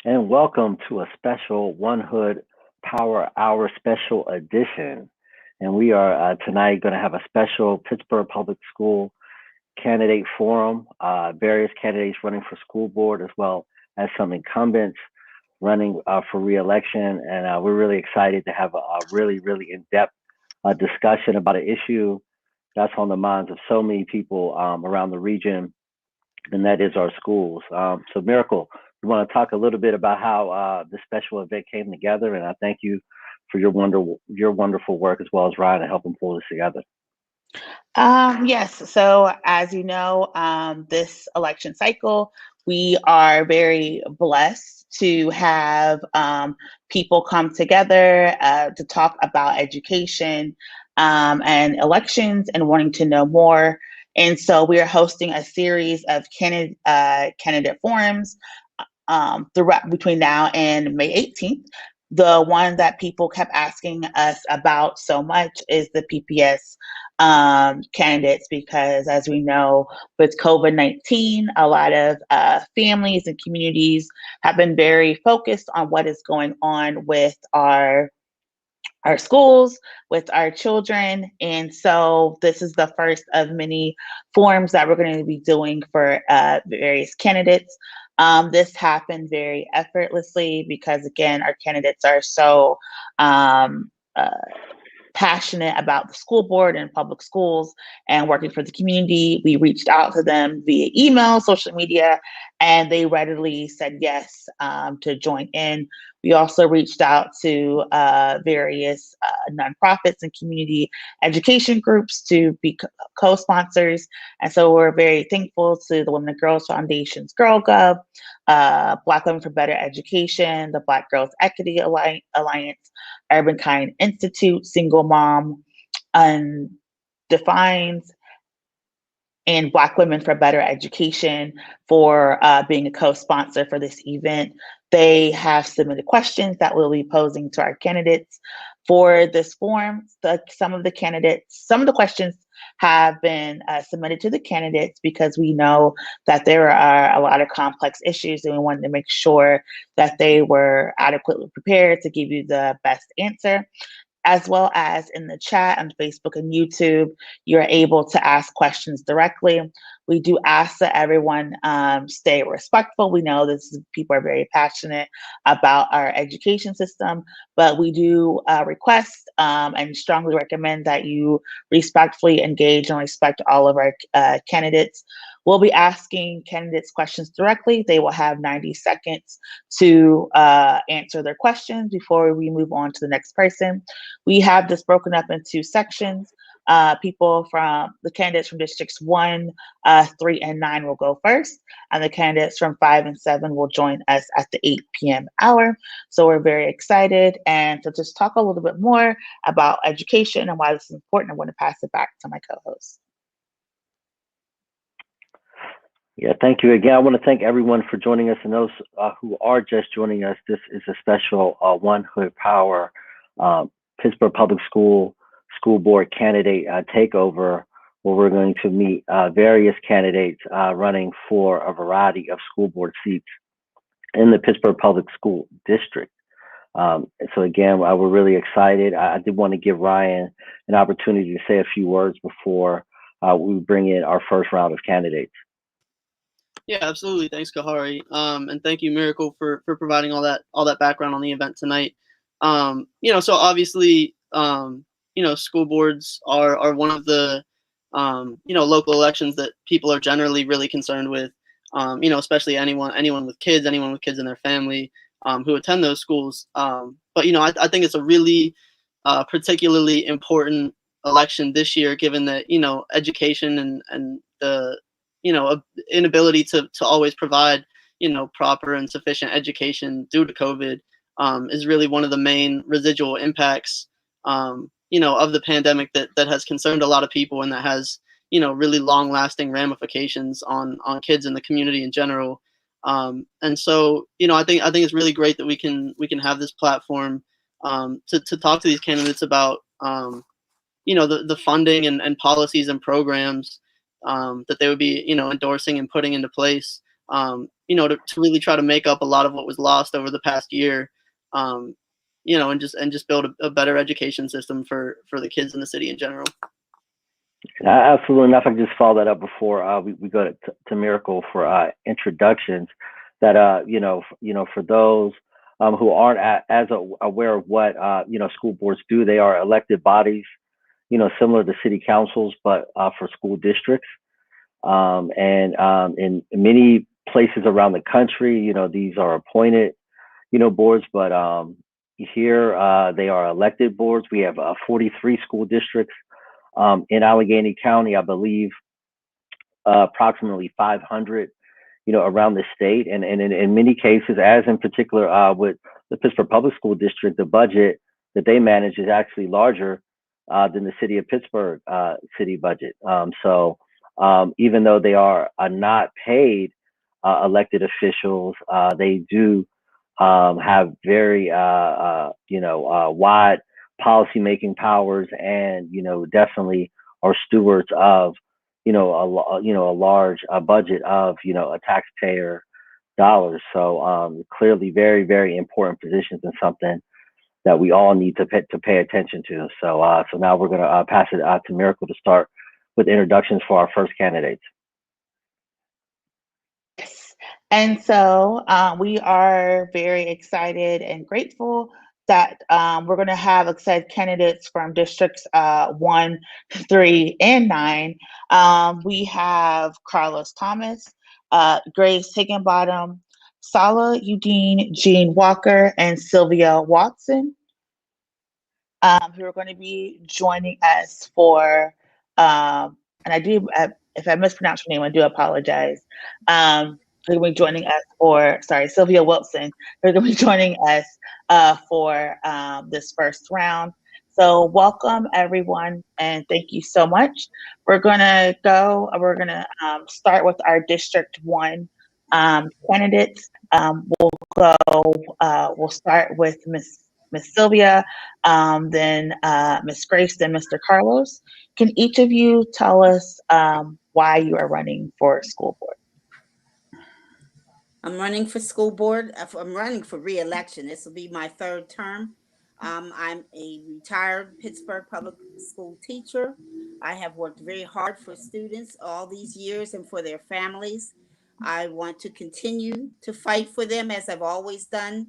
And welcome to a special One Hood Power Hour special edition. And we are tonight going to have a special Pittsburgh Public School candidate forum, various candidates running for school board, as well as some incumbents running for re-election. And we're really excited to have a really in-depth discussion about an issue that's on the minds of so many people around the region, and that is our schools. So Miracle, we want to talk a little bit about how this special event came together, and I thank you for your wonderful work, as well as Ryan, to help them pull this together. Yes, so as you know, this election cycle, we are very blessed to have people come together to talk about education and elections and wanting to know more. And so we are hosting a series of candidate forums throughout between now and May 18th. The one that people kept asking us about so much is the PPS candidates, because as we know, with COVID-19, a lot of families and communities have been very focused on what is going on with our schools, with our children. And so this is the first of many forums that we're going to be doing for various candidates. This happened very effortlessly because, again, our candidates are so passionate about the school board and public schools and working for the community. We reached out to them via email, social media, and they readily said yes to join in. We also reached out to various nonprofits and community education groups to be co-sponsors. And so we're very thankful to the Women and Girls Foundation's Girl Gov, Black Women for Better Education, the Black Girls Equity Alliance, Urban Kind Institute, Single Mom Undefined, and Black Women for Better Education for being a co-sponsor for this event. They have submitted questions that we'll be posing to our candidates for this forum. Some of the questions have been submitted to the candidates because we know that there are a lot of complex issues, and we wanted to make sure that they were adequately prepared to give you the best answer. As well as in the chat on Facebook and YouTube, you're able to ask questions directly. We do ask that everyone stay respectful. We know people are very passionate about our education system, but we do request and strongly recommend that you respectfully engage and respect all of our candidates. We'll be asking candidates questions directly. They will have 90 seconds to answer their questions before we move on to the next person. We have this broken up into sections. People from the candidates from districts 1, 3, and 9 will go first, and the candidates from 5 and 7 will join us at the 8 p.m. hour. So we're very excited. And to just talk a little bit more about education and why this is important, I want to pass it back to my co-host. Yeah, thank you again. I want to thank everyone for joining us, and those who are just joining us. This is a special One Hood Power Pittsburgh Public School Board candidate takeover, where we're going to meet various candidates running for a variety of school board seats in the Pittsburgh Public School District. So again, we're really excited. I did want to give Ryan an opportunity to say a few words before we bring in our first round of candidates. Yeah, absolutely. Thanks, Kahari. And thank you, Miracle, for providing all that background on the event tonight. So obviously, school boards are one of the, local elections that people are generally really concerned with, especially anyone with kids in their family who attend those schools. But I think it's a really particularly important election this year, given that, education and the inability to always provide, proper and sufficient education due to COVID is really one of the main residual impacts, of the pandemic that has concerned a lot of people, and that has, really long lasting ramifications on kids in the community in general. And so, I think it's really great that we can have this platform to talk to these candidates about, the funding and policies and programs that they would be, endorsing and putting into place, to really try to make up a lot of what was lost over the past year, and just build a better education system for the kids in the city in general. Absolutely. And if I could just follow that up before we go to Miracle for introductions, that for those who aren't as aware of what school boards do, they are elected bodies, similar to city councils, but for school districts. And in many places around the country, these are appointed, boards, but here they are elected boards. We have 43 school districts in Allegheny County, I believe, approximately 500, around the state. And in many cases, as in particular with the Pittsburgh Public School District, the budget that they manage is actually larger than the city of Pittsburgh city budget. So even though they are not paid elected officials, they do have very wide policymaking powers, and definitely are stewards of a large budget of a taxpayer dollars. So clearly very, very important positions, and something that we all need to pay attention to. So now we're going to pass it to Miracle to start with introductions for our first candidates. And so we are very excited and grateful that we're going to have, like I said, candidates from districts 1, 3, and 9. We have Carlos Thomas, Grace Higginbotham, Sala Udine, Jean Walker, and Sylvia Watson, who are going to be joining us for, and if I mispronounce your name, I do apologize. They're going to be joining us for, Sylvia Wilson. They're going to be joining us for this first round. So welcome, everyone, and thank you so much. We're going to start with our District 1 candidates. We'll start with Miss Sylvia, then Miss Grace, then Mr. Carlos. Can each of you tell us why you are running for school board? I'm running for school board. I'm running for re-election. This will be my third term. I'm a retired Pittsburgh public school teacher. I have worked very hard for students all these years and for their families. I want to continue to fight for them as I've always done.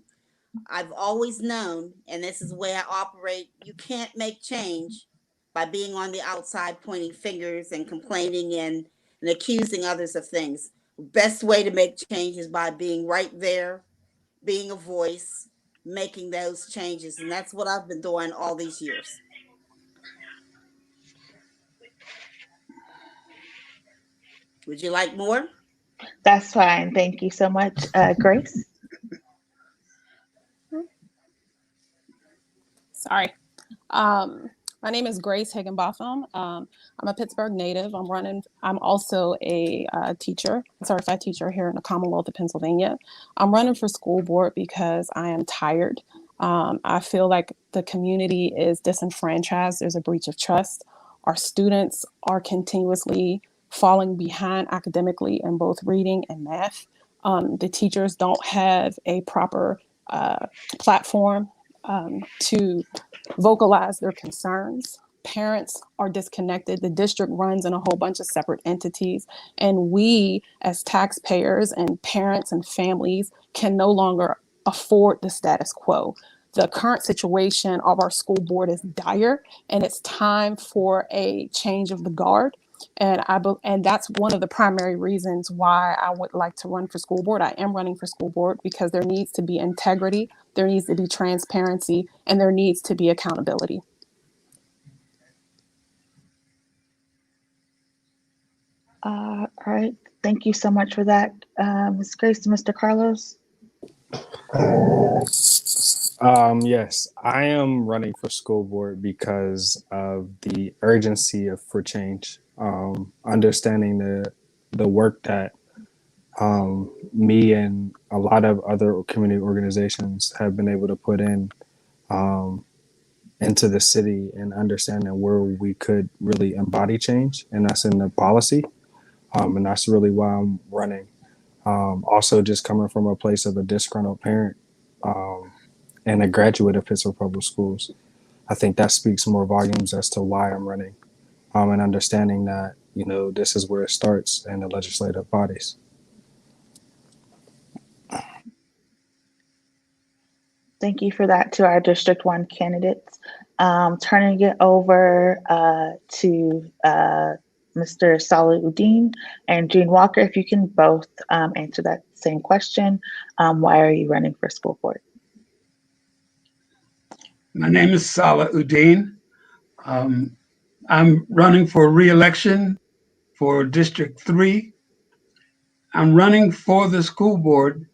I've always known, and this is the way I operate, you can't make change by being on the outside pointing fingers and complaining and accusing others of things. Best way to make change is by being right there, being a voice, making those changes. And that's what I've been doing all these years. Would you like more? That's fine. Thank you so much, Grace. Sorry. My name is Grace Higginbotham. I'm a Pittsburgh native. I'm also a teacher, a certified teacher here in the Commonwealth of Pennsylvania. I'm running for school board because I am tired. I feel like the community is disenfranchised. There's a breach of trust. Our students are continuously falling behind academically in both reading and math. The teachers don't have a proper platform to vocalize their concerns. Parents are disconnected. The district runs in a whole bunch of separate entities. And we, as taxpayers and parents and families, can no longer afford the status quo. The current situation of our school board is dire, and it's time for a change of the guard. And that's one of the primary reasons why I would like to run for school board. I am running for school board because there needs to be integrity, there needs to be transparency, and there needs to be accountability. All right, thank you so much for that, Ms. Grace. Mr. Carlos? Yes, I am running for school board because of the urgency for change. Understanding the work that me and a lot of other community organizations have been able to put in into the city, and understanding where we could really embody change, and that's in the policy. And that's really why I'm running. Also, just coming from a place of a disgruntled parent and a graduate of Pittsburgh Public Schools, I think that speaks more volumes as to why I'm running, and understanding that, this is where it starts in the legislative bodies. Thank you for that to our District 1 candidates. Turning it over to Mr. Salahuddin and Gene Walker, if you can both answer that same question. Why are you running for school board? My name is Salahuddin. I'm running for re-election for District 3. I'm running for the school board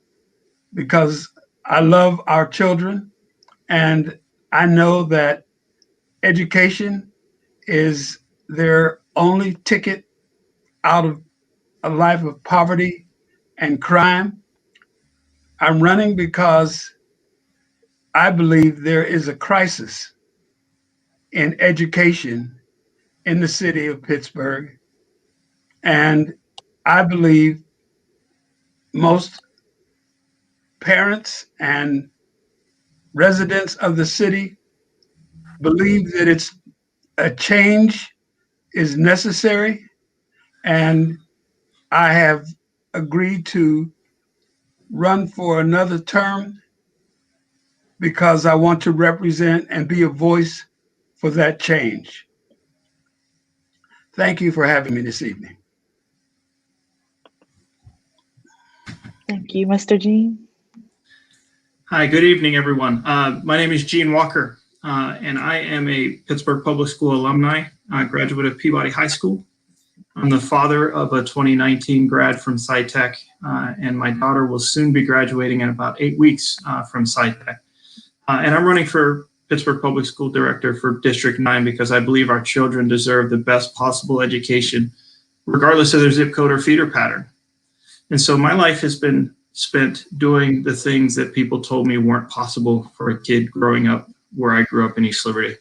because I love our children, and I know that education is their only ticket out of a life of poverty and crime. I'm running because I believe there is a crisis in education in the city of Pittsburgh. And I believe most parents and residents of the city believe that a change is necessary. And I have agreed to run for another term because I want to represent and be a voice for that change. Thank you for having me this evening. Thank you, Mr. Gene. Hi, good evening, everyone. My name is Gene Walker, and I am a Pittsburgh Public School alumni, graduate of Peabody High School. I'm the father of a 2019 grad from SciTech, and my daughter will soon be graduating in about 8 weeks from SciTech. And I'm running for Pittsburgh Public School Director for District 9 because I believe our children deserve the best possible education, regardless of their zip code or feeder pattern. And so my life has been spent doing the things that people told me weren't possible for a kid growing up where I grew up in East Liberty.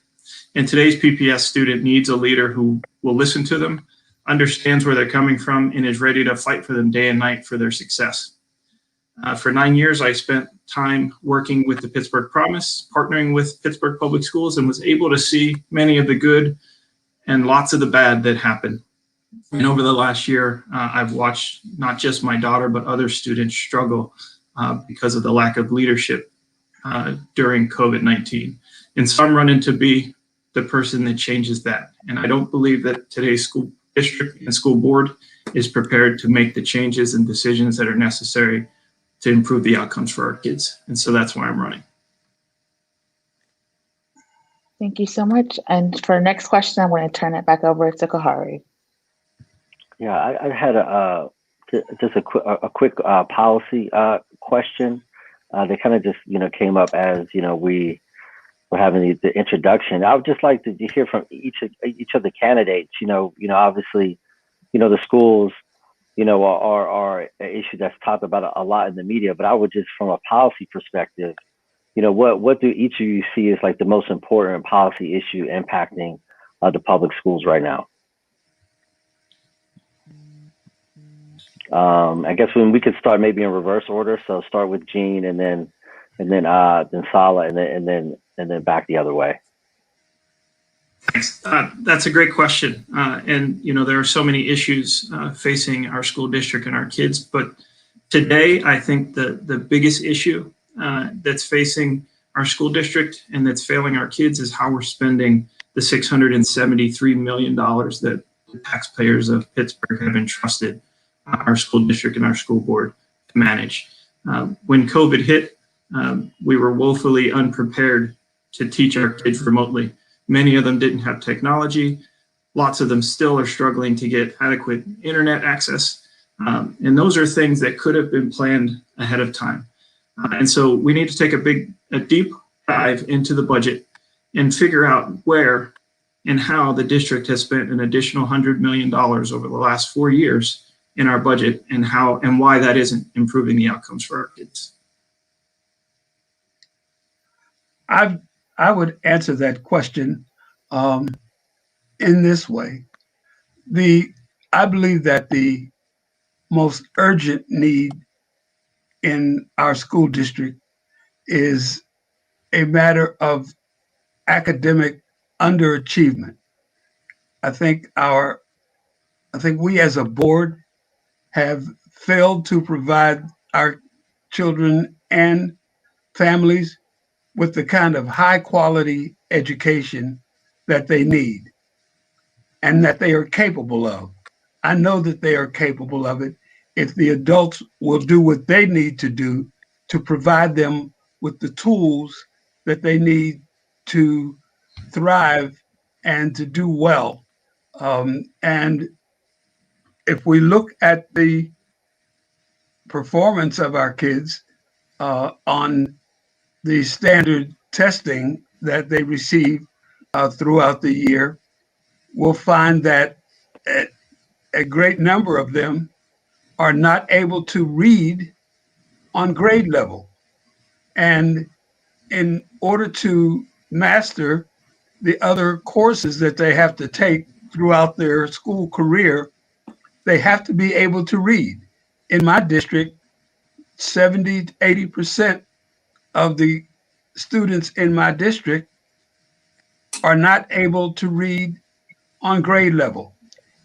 And today's PPS student needs a leader who will listen to them, understands where they're coming from, and is ready to fight for them day and night for their success. For 9 years, I spent time working with the Pittsburgh Promise, partnering with Pittsburgh Public Schools, and was able to see many of the good and lots of the bad that happened. And over the last year, I've watched not just my daughter, but other students struggle because of the lack of leadership during COVID-19. And so I'm running to be the person that changes that. And I don't believe that today's school district and school board is prepared to make the changes and decisions that are necessary to improve the outcomes for our kids. And so that's why I'm running. Thank you so much. And for the next question, I'm going to turn it back over to Kahari. Yeah, I had just a quick policy question. They kind of just came up as we were having the introduction. I would just like to hear from each of the candidates. Obviously, the schools are an issue that's talked about a lot in the media. But I would just, from a policy perspective, what do each of you see as like the most important policy issue impacting the public schools right now? I guess when we could start maybe in reverse order. So start with Gene, and then Sala, and then back the other way. Thanks. That's a great question. And there are so many issues facing our school district and our kids. But today, I think the biggest issue that's facing our school district and that's failing our kids is how we're spending the $673 million that the taxpayers of Pittsburgh have entrusted our school district and our school board to manage. When COVID hit, we were woefully unprepared to teach our kids remotely. Many of them didn't have technology. lots of them still are struggling to get adequate internet access. And those are things that could have been planned ahead of time. And so we need to take a deep dive into the budget and figure out where and how the district has spent an additional $100 million over the last 4 years in our budget, and how and why that isn't improving the outcomes for our kids. I would answer that question in this way. I believe that the most urgent need in our school district is a matter of academic underachievement. I think we as a board have failed to provide our children and families with the kind of high quality education that they need and that they are capable of. I know that they are capable of it if the adults will do what they need to do to provide them with the tools that they need to thrive and to do well. And if we look at the performance of our kids on the standard testing that they receive throughout the year, we'll find that a great number of them are not able to read on grade level. And in order to master the other courses that they have to take throughout their school career, they have to be able to read. In my district, 70 to 80% of the students in my district are not able to read on grade level.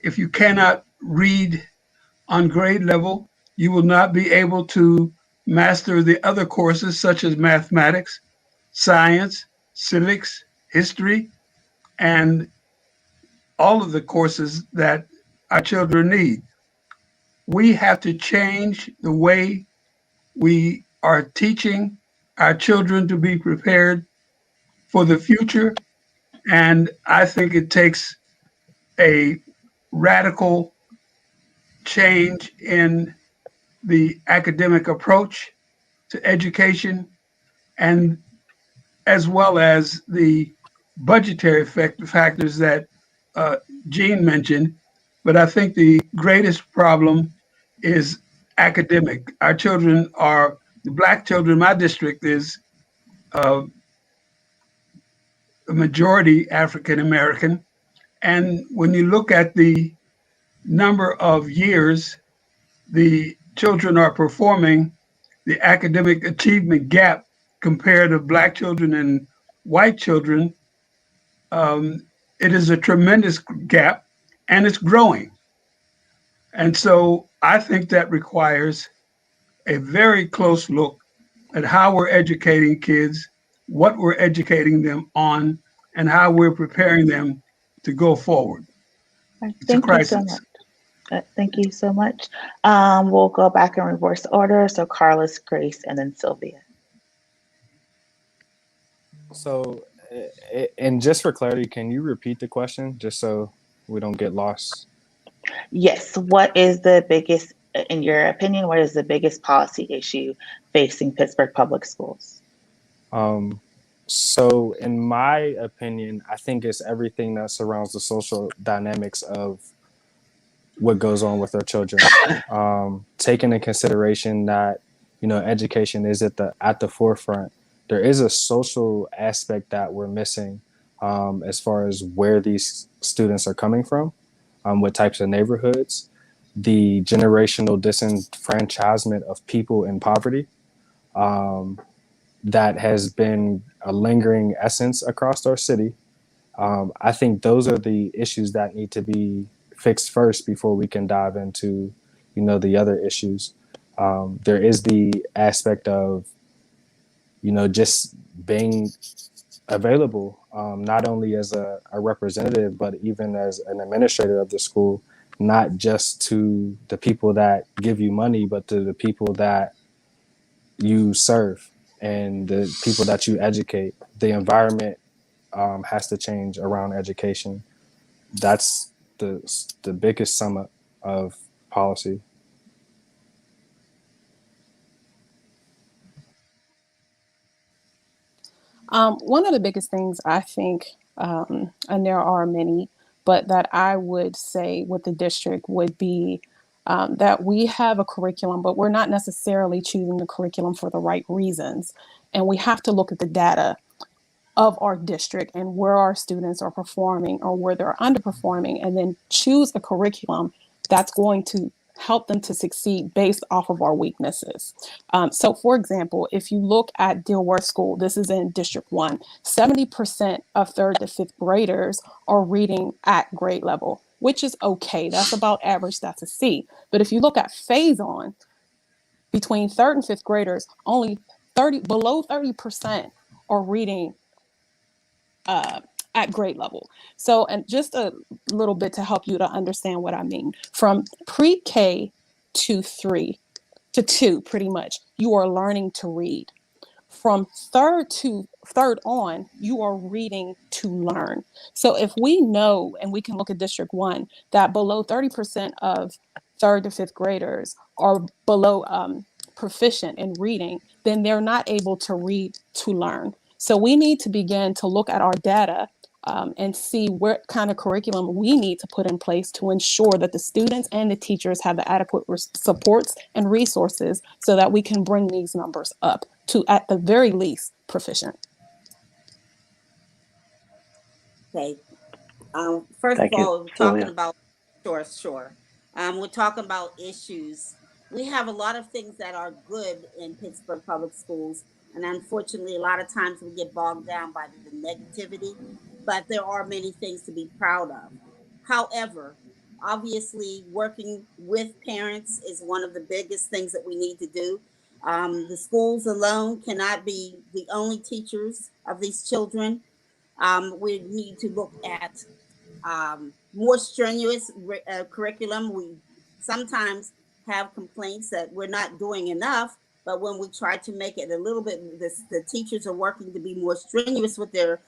If you cannot read on grade level, you will not be able to master the other courses such as mathematics, science, civics, history, and all of the courses that our children need. We have to change the way we are teaching our children to be prepared for the future. And I think it takes a radical change in the academic approach to education, and as well as the budgetary factors that Gene mentioned. But I think the greatest problem is academic. The Black children in my district is a majority African American. And when you look at the number of years the children are performing, the academic achievement gap compared to Black children and white children, it is a tremendous gap, and it's growing. And so I think that requires a very close look at how we're educating kids, what we're educating them on, and how we're preparing them to go forward. It's a crisis. Thank you so much. Thank you so much. We'll go back in reverse order. So Carlos, Grace, and then Sylvia. So, and just for clarity, can you repeat the question just so we don't get lost? Yes. What is the biggest, in your opinion, what is the biggest policy issue facing Pittsburgh Public Schools? So in my opinion, I think it's everything that surrounds the social dynamics of what goes on with our children. Taking into consideration that, education is at the forefront. There is a social aspect that we're missing as far as where these students are coming from, what types of neighborhoods, the generational disenfranchisement of people in poverty. That has been a lingering essence across our city. I think those are the issues that need to be fixed first before we can dive into, the other issues. There is the aspect of, just being available, not only as a representative, but even as an administrator of the school, not just to the people that give you money, but to the people that you serve and the people that you educate. The environment has to change around education. that's the biggest sum up of policy. One of the biggest things I think, and there are many, but that I would say with the district would be that we have a curriculum, but we're not necessarily choosing the curriculum for the right reasons. And we have to look at the data of our district and where our students are performing or where they're underperforming, and then choose a curriculum that's going to help them to succeed based off of our weaknesses. So for example, if you look at Dilworth School, this is in District 1, 70% of 3rd to 5th graders are reading at grade level, which is okay. That's about average, that's a C. But if you look at Phase-On, between 3rd and 5th graders, only below 30% are reading at grade level. So, and just a little bit to help you to understand what I mean. From pre-K to 2, pretty much, you are learning to read. From third on, you are reading to learn. So if we know, and we can look at District 1, that below 30% of 3rd to 5th graders are below proficient in reading, then they're not able to read to learn. So we need to begin to look at our data and see what kind of curriculum we need to put in place to ensure that the students and the teachers have the adequate supports and resources so that we can bring these numbers up to, at the very least, proficient. Okay. First Thank of you, all, we're talking Sylvia. about sure. We're talking about issues. We have a lot of things that are good in Pittsburgh Public Schools, and unfortunately, a lot of times we get bogged down by the negativity. But there are many things to be proud of. However, obviously, working with parents is one of the biggest things that we need to do. The schools alone cannot be the only teachers of these children. We need to look at more strenuous curriculum. We sometimes have complaints that we're not doing enough, but when we try to make it a little bit, the teachers are working to be more strenuous with their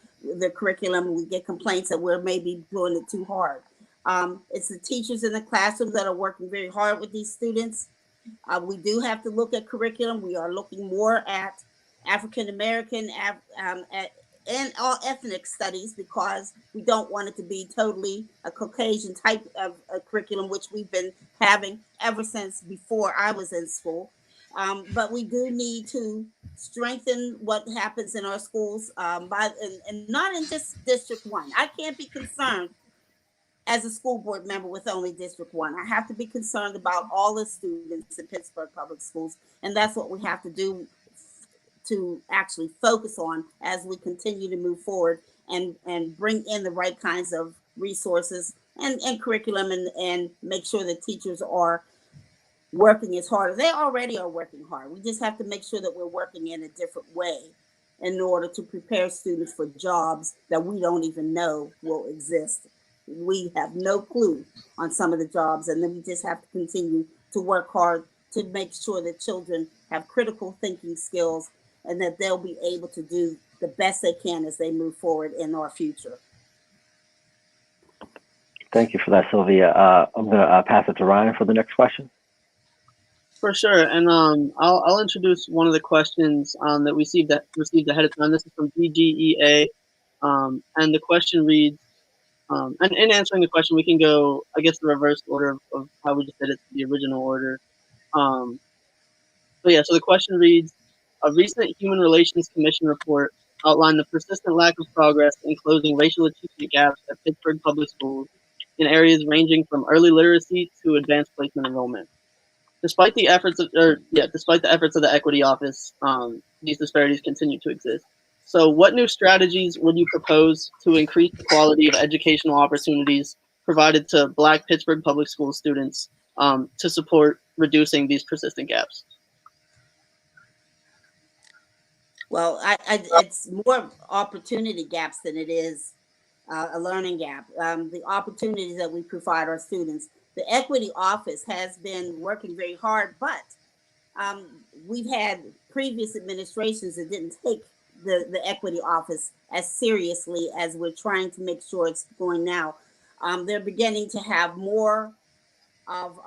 curriculum. We get complaints that we're maybe doing it too hard. It's the teachers in the classroom that are working very hard with these students. We do have to look at curriculum. We are looking more at African American and all ethnic studies because we don't want it to be totally a Caucasian type of a curriculum, which we've been having ever since before I was in school. But we do need to strengthen what happens in our schools and not in just District 1. I can't be concerned as a school board member with only District 1. I have to be concerned about all the students in Pittsburgh Public Schools, and that's what we have to do to actually focus on as we continue to move forward and bring in the right kinds of resources and curriculum and make sure that teachers are working as hard as they already are working hard. We just have to make sure that we're working in a different way in order to prepare students for jobs that we don't even know will exist. We have no clue on some of the jobs, and then we just have to continue to work hard to make sure that children have critical thinking skills and that they'll be able to do the best they can as they move forward in our future. Thank you for that, Sylvia. I'm going to pass it to Ryan for the next question. For sure, and I'll introduce one of the questions that we received ahead of time. This is from DGEA, and the question reads, and in answering the question, we can go, I guess, the reverse order of how we just did it to the original order. So the question reads, a recent Human Relations Commission report outlined the persistent lack of progress in closing racial achievement gaps at Pittsburgh Public Schools in areas ranging from early literacy to advanced placement enrollment. Despite the efforts of the Equity Office, these disparities continue to exist. So what new strategies would you propose to increase the quality of educational opportunities provided to Black Pittsburgh Public School students to support reducing these persistent gaps? Well, it's more opportunity gaps than it is a learning gap. The opportunities that we provide our students. The Equity Office has been working very hard, but we've had previous administrations that didn't take the Equity Office as seriously as we're trying to make sure it's going now. They're beginning to have more of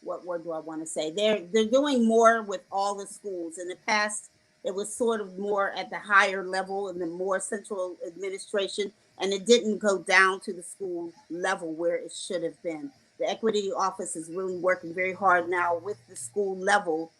what word do I want to say? They're doing more with all the schools. In the past, it was sort of more at the higher level and the more central administration, and it didn't go down to the school level where it should have been. The equity office is really working very hard now with the school level.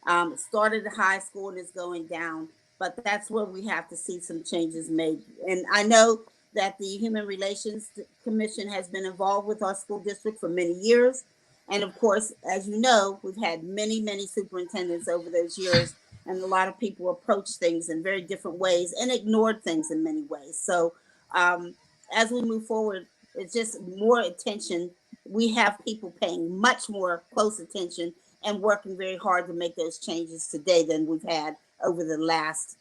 It started at high school and is going down, but that's where we have to see some changes made. And I know that the Human Relations Commission has been involved with our school district for many years. And of course, as you know, we've had many, many superintendents over those years, and a lot of people approached things in very different ways and ignored things in many ways. So um, as we move forward, it's just more attention. We have people paying much more close attention and working very hard to make those changes today than we've had over the last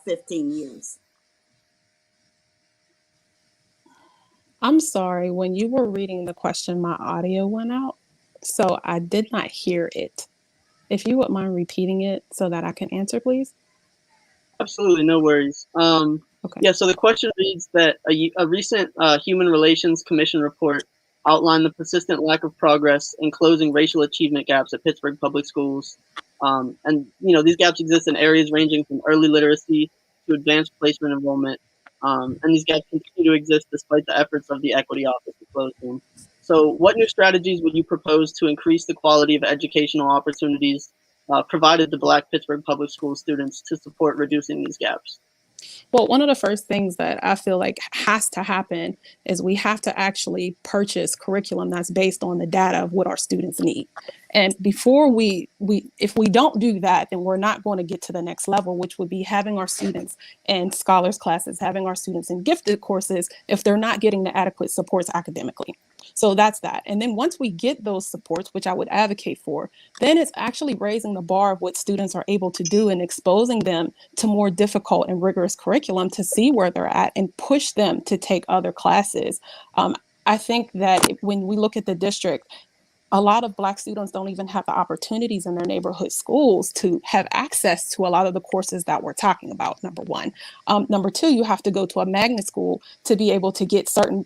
15 years. I'm sorry, when you were reading the question, my audio went out, so I did not hear it. If you would mind repeating it so that I can answer, please. Absolutely, no worries. Okay. Yeah, so the question reads that a recent Human Relations Commission report outlined the persistent lack of progress in closing racial achievement gaps at Pittsburgh public schools. And, these gaps exist in areas ranging from early literacy to advanced placement enrollment. And these gaps continue to exist despite the efforts of the Equity Office to close them. So what new strategies would you propose to increase the quality of educational opportunities provided to Black Pittsburgh public school students to support reducing these gaps? Well, one of the first things that I feel like has to happen is we have to actually purchase curriculum that's based on the data of what our students need. And before if we don't do that, then we're not going to get to the next level, which would be having our students in scholars classes, having our students in gifted courses if they're not getting the adequate supports academically. So that's that. And then once we get those supports, which I would advocate for, then it's actually raising the bar of what students are able to do and exposing them to more difficult and rigorous curriculum to see where they're at and push them to take other classes. I think that when we look at the district, a lot of Black students don't even have the opportunities in their neighborhood schools to have access to a lot of the courses that we're talking about, number one. Number two, you have to go to a magnet school to be able to get certain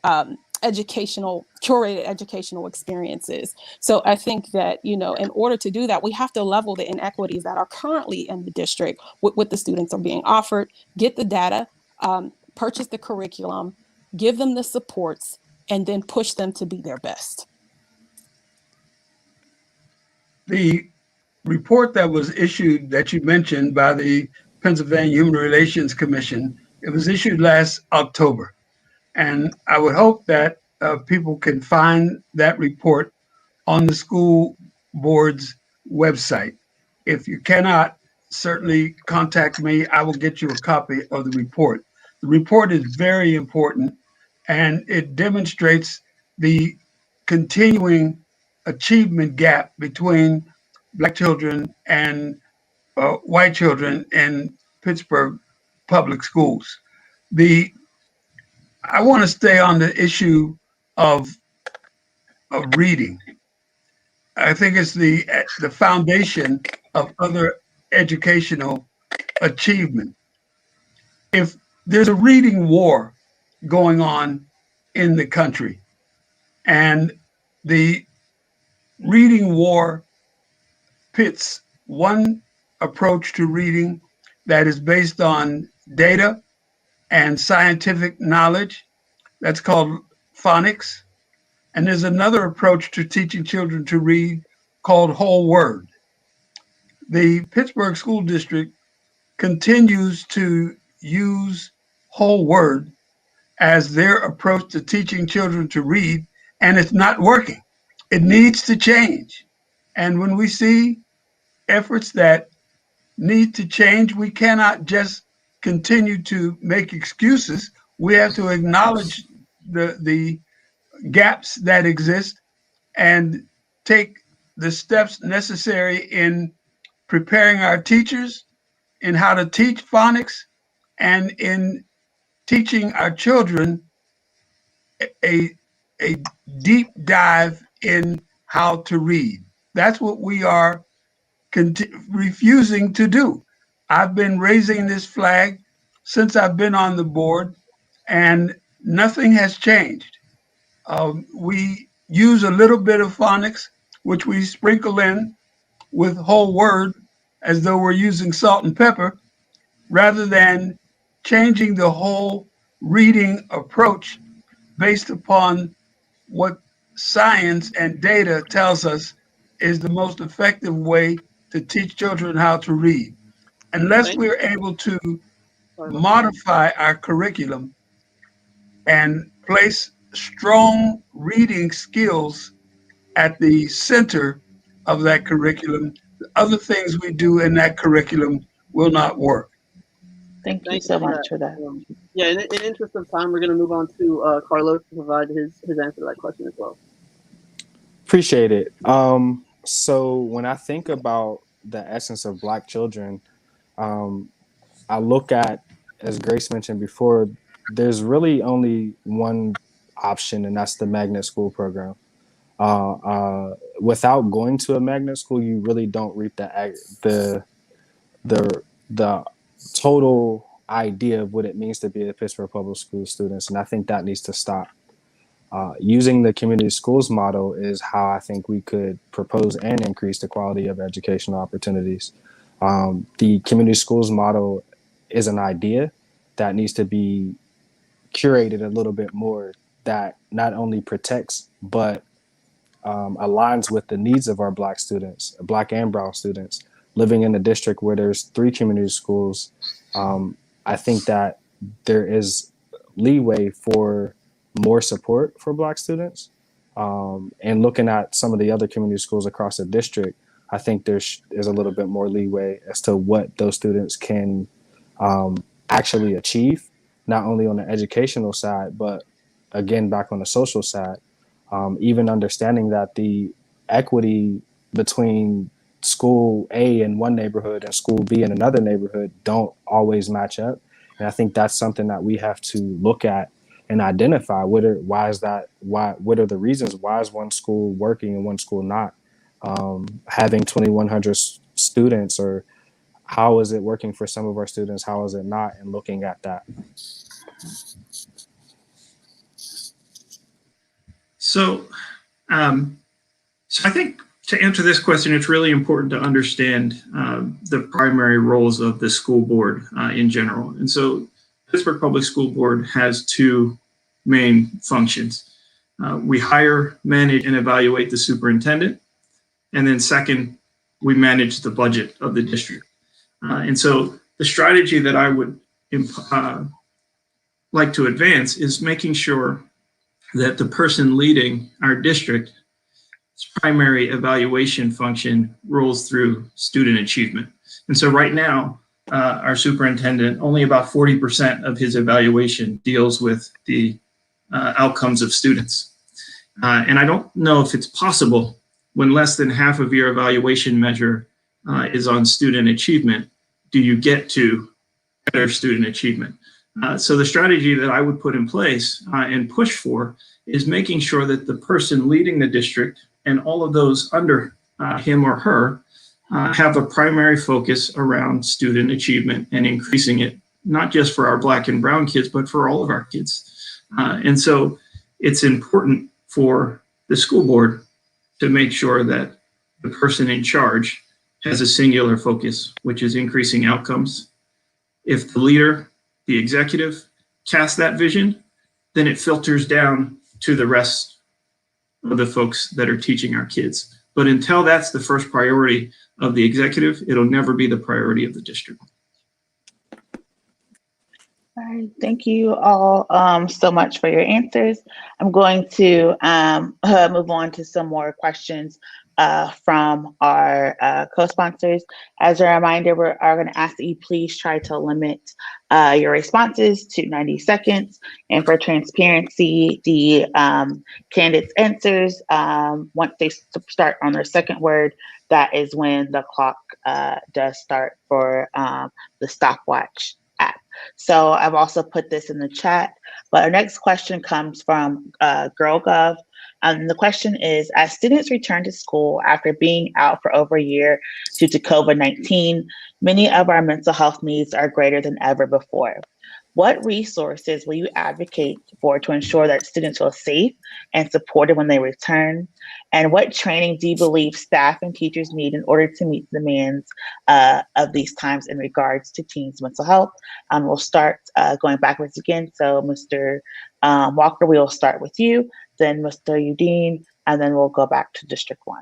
curated educational experiences. So I think that, in order to do that, we have to level the inequities that are currently in the district with what the students are being offered, get the data, purchase the curriculum, give them the supports, and then push them to be their best. The report that was issued that you mentioned by the Pennsylvania Human Relations Commission, it was issued last October. And I would hope that people can find that report on the school board's website. If you cannot, certainly contact me. I will get you a copy of the report. The report is very important, and it demonstrates the continuing achievement gap between Black children and white children in Pittsburgh public schools. I want to stay on the issue of reading. I think it's the foundation of other educational achievement. If there's a reading war going on in the country, and the reading war pits one approach to reading that is based on data and scientific knowledge, that's called phonics. And there's another approach to teaching children to read called whole word. The Pittsburgh School District continues to use whole word as their approach to teaching children to read, and it's not working. It needs to change. And when we see efforts that need to change, we cannot just continue to make excuses. We have to acknowledge the gaps that exist and take the steps necessary in preparing our teachers in how to teach phonics and in teaching our children a deep dive in how to read. That's what we are refusing to do. I've been raising this flag since I've been on the board, and nothing has changed. We use a little bit of phonics, which we sprinkle in with whole word as though we're using salt and pepper, rather than changing the whole reading approach based upon what science and data tells us is the most effective way to teach children how to read. Unless Thank we're able to Sorry about that. modify our curriculum and place strong reading skills at the center of that curriculum, the other things we do in that curriculum will not work. Thank you Thank you so for much that. for that. Yeah, in interest of time, we're going to move on to Carlos to provide his answer to that question as well. Appreciate it. So when I think about the essence of Black children, I look at, as Grace mentioned before, there's really only one option, and that's the magnet school program. Without going to a magnet school, you really don't reap the the total idea of what it means to be a Pittsburgh public school student, and I think that needs to stop. Using the community schools model is how I think we could propose and increase the quality of educational opportunities. The community schools model is an idea that needs to be curated a little bit more, that not only protects but aligns with the needs of our Black students, Black and Brown students living in a district where there's 3 community schools. I think that there is leeway for more support for Black students. And looking at some of the other community schools across the district, I think there's a little bit more leeway as to what those students can actually achieve, not only on the educational side, but again, back on the social side. Even understanding that the equity between school A in one neighborhood and school B in another neighborhood don't always match up. And I think that's something that we have to look at and identify. What are the reasons? Why is one school working and one school not? Having 2,100 students, or how is it working for some of our students? How is it not? And looking at that. So I think to answer this question, it's really important to understand the primary roles of the school board in general. And so Pittsburgh Public School Board has 2 main functions. We hire, manage, and evaluate the superintendent. And then second, we manage the budget of the district. And so the strategy that I would like to advance is making sure that the person leading our district's primary evaluation function rolls through student achievement. And so right now, our superintendent, only about 40% of his evaluation deals with the outcomes of students. And I don't know if it's possible when less than half of your evaluation measure is on student achievement, do you get to better student achievement? So the strategy that I would put in place and push for is making sure that the person leading the district and all of those under him or her have a primary focus around student achievement and increasing it, not just for our Black and Brown kids, but for all of our kids. And so it's important for the school board to make sure that the person in charge has a singular focus, which is increasing outcomes. If the leader, the executive, casts that vision, then it filters down to the rest of the folks that are teaching our kids. But until that's the first priority of the executive, it'll never be the priority of the district. All right, thank you all so much for your answers. I'm going to move on to some more questions from our co-sponsors. As a reminder, we are going to ask that you please try to limit your responses to 90 seconds. And for transparency, the candidates' answers, once they start on their second word, that is when the clock does start for the stopwatch app. So I've also put this in the chat, but our next question comes from GirlGov. The question is, as students return to school after being out for over a year due to COVID-19, many of our mental health needs are greater than ever before. What resources will you advocate for to ensure that students feel safe and supported when they return? And what training do you believe staff and teachers need in order to meet the demands of these times in regards to teens' mental health? We'll start going backwards again. So Mr. Walker, we will start with you, then Mr. Udine, and then we'll go back to District 1.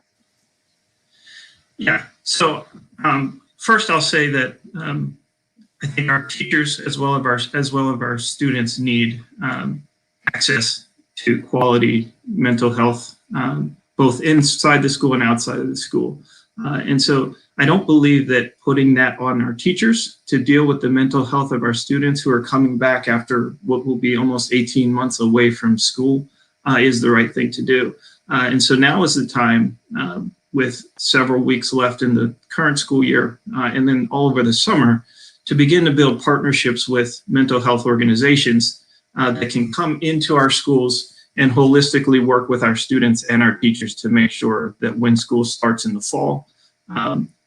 Yeah, so first I'll say that I think our teachers as well as our students need access to quality mental health, both inside the school and outside of the school. And so I don't believe that putting that on our teachers to deal with the mental health of our students who are coming back after what will be almost 18 months away from school is the right thing to do. And so now is the time, with several weeks left in the current school year and then all over the summer, to begin to build partnerships with mental health organizations that can come into our schools and holistically work with our students and our teachers to make sure that when school starts in the fall,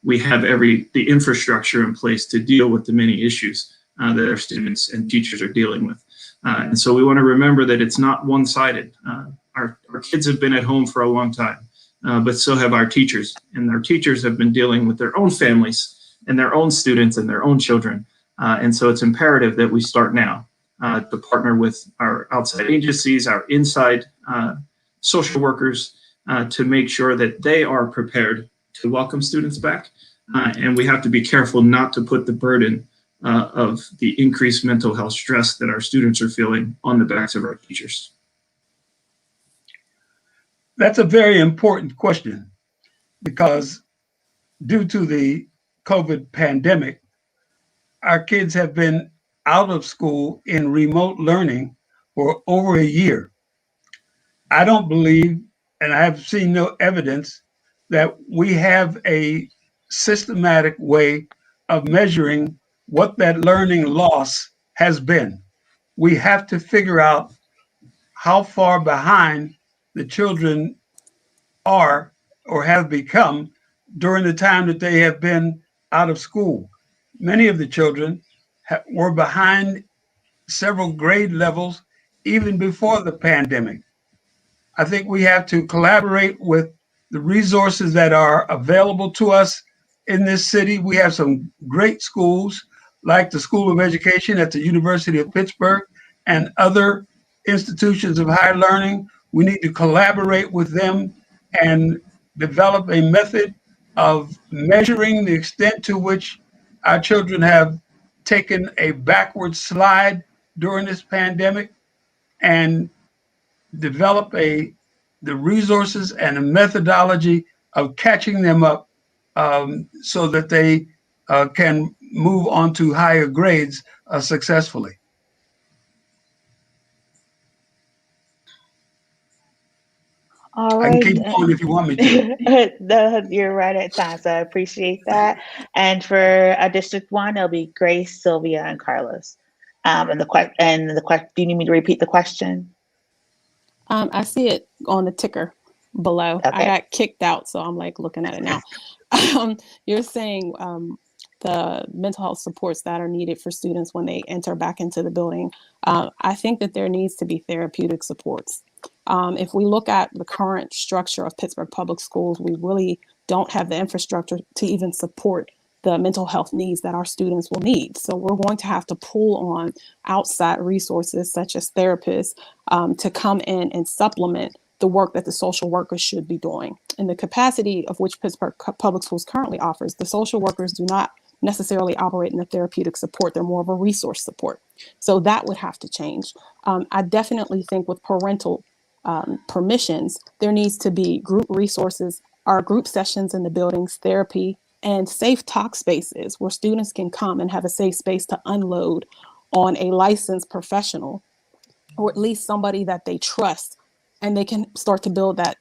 we have the infrastructure in place to deal with the many issues that our students and teachers are dealing with. And so we want to remember that it's not one-sided. Our kids have been at home for a long time, but so have our teachers. And our teachers have been dealing with their own families and their own students and their own children. And so it's imperative that we start now to partner with our outside agencies, our inside social workers, to make sure that they are prepared to welcome students back. And we have to be careful not to put the burden of the increased mental health stress that our students are feeling on the backs of our teachers. That's a very important question, because due to the COVID pandemic, our kids have been out of school in remote learning for over a year. I don't believe, and I have seen no evidence, that we have a systematic way of measuring what that learning loss has been. We have to figure out how far behind the children are or have become during the time that they have been out of school. Many of the children were behind several grade levels even before the pandemic. I think we have to collaborate with the resources that are available to us in this city. We have some great schools like the School of Education at the University of Pittsburgh and other institutions of higher learning. We need to collaborate with them and develop a method of measuring the extent to which our children have taken a backward slide during this pandemic, and develop the resources and a methodology of catching them up, so that they can move on to higher grades successfully. All I right. can keep going if you want me to. No, you're right at time, so I appreciate that. And for District 1, it'll be Grace, Sylvia, and Carlos. Do you need me to repeat the question? I see it on the ticker below. Okay. I got kicked out, so I'm like looking at it now. You're saying the mental health supports that are needed for students when they enter back into the building. I think that there needs to be therapeutic supports. If we look at the current structure of Pittsburgh Public Schools, we really don't have the infrastructure to even support the mental health needs that our students will need. So we're going to have to pull on outside resources such as therapists to come in and supplement the work that the social workers should be doing. In the capacity of which Pittsburgh Public Schools currently offers, the social workers do not necessarily operate in the therapeutic support. They're more of a resource support. So that would have to change. I definitely think with parental permissions, there needs to be group resources, our group sessions in the buildings, therapy, and safe talk spaces where students can come and have a safe space to unload on a licensed professional, or at least somebody that they trust, and they can start to build that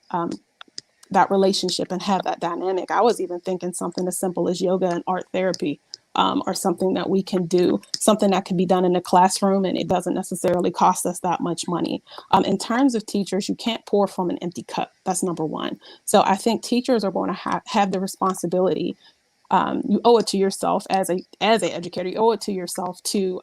that relationship and have that dynamic. I was even thinking something as simple as yoga and art therapy, or something that we can do, something that can be done in the classroom, and it doesn't necessarily cost us that much money. In terms of teachers, you can't pour from an empty cup. That's number one. So I think teachers are going to have the responsibility. You owe it to yourself as an educator. You owe it to yourself to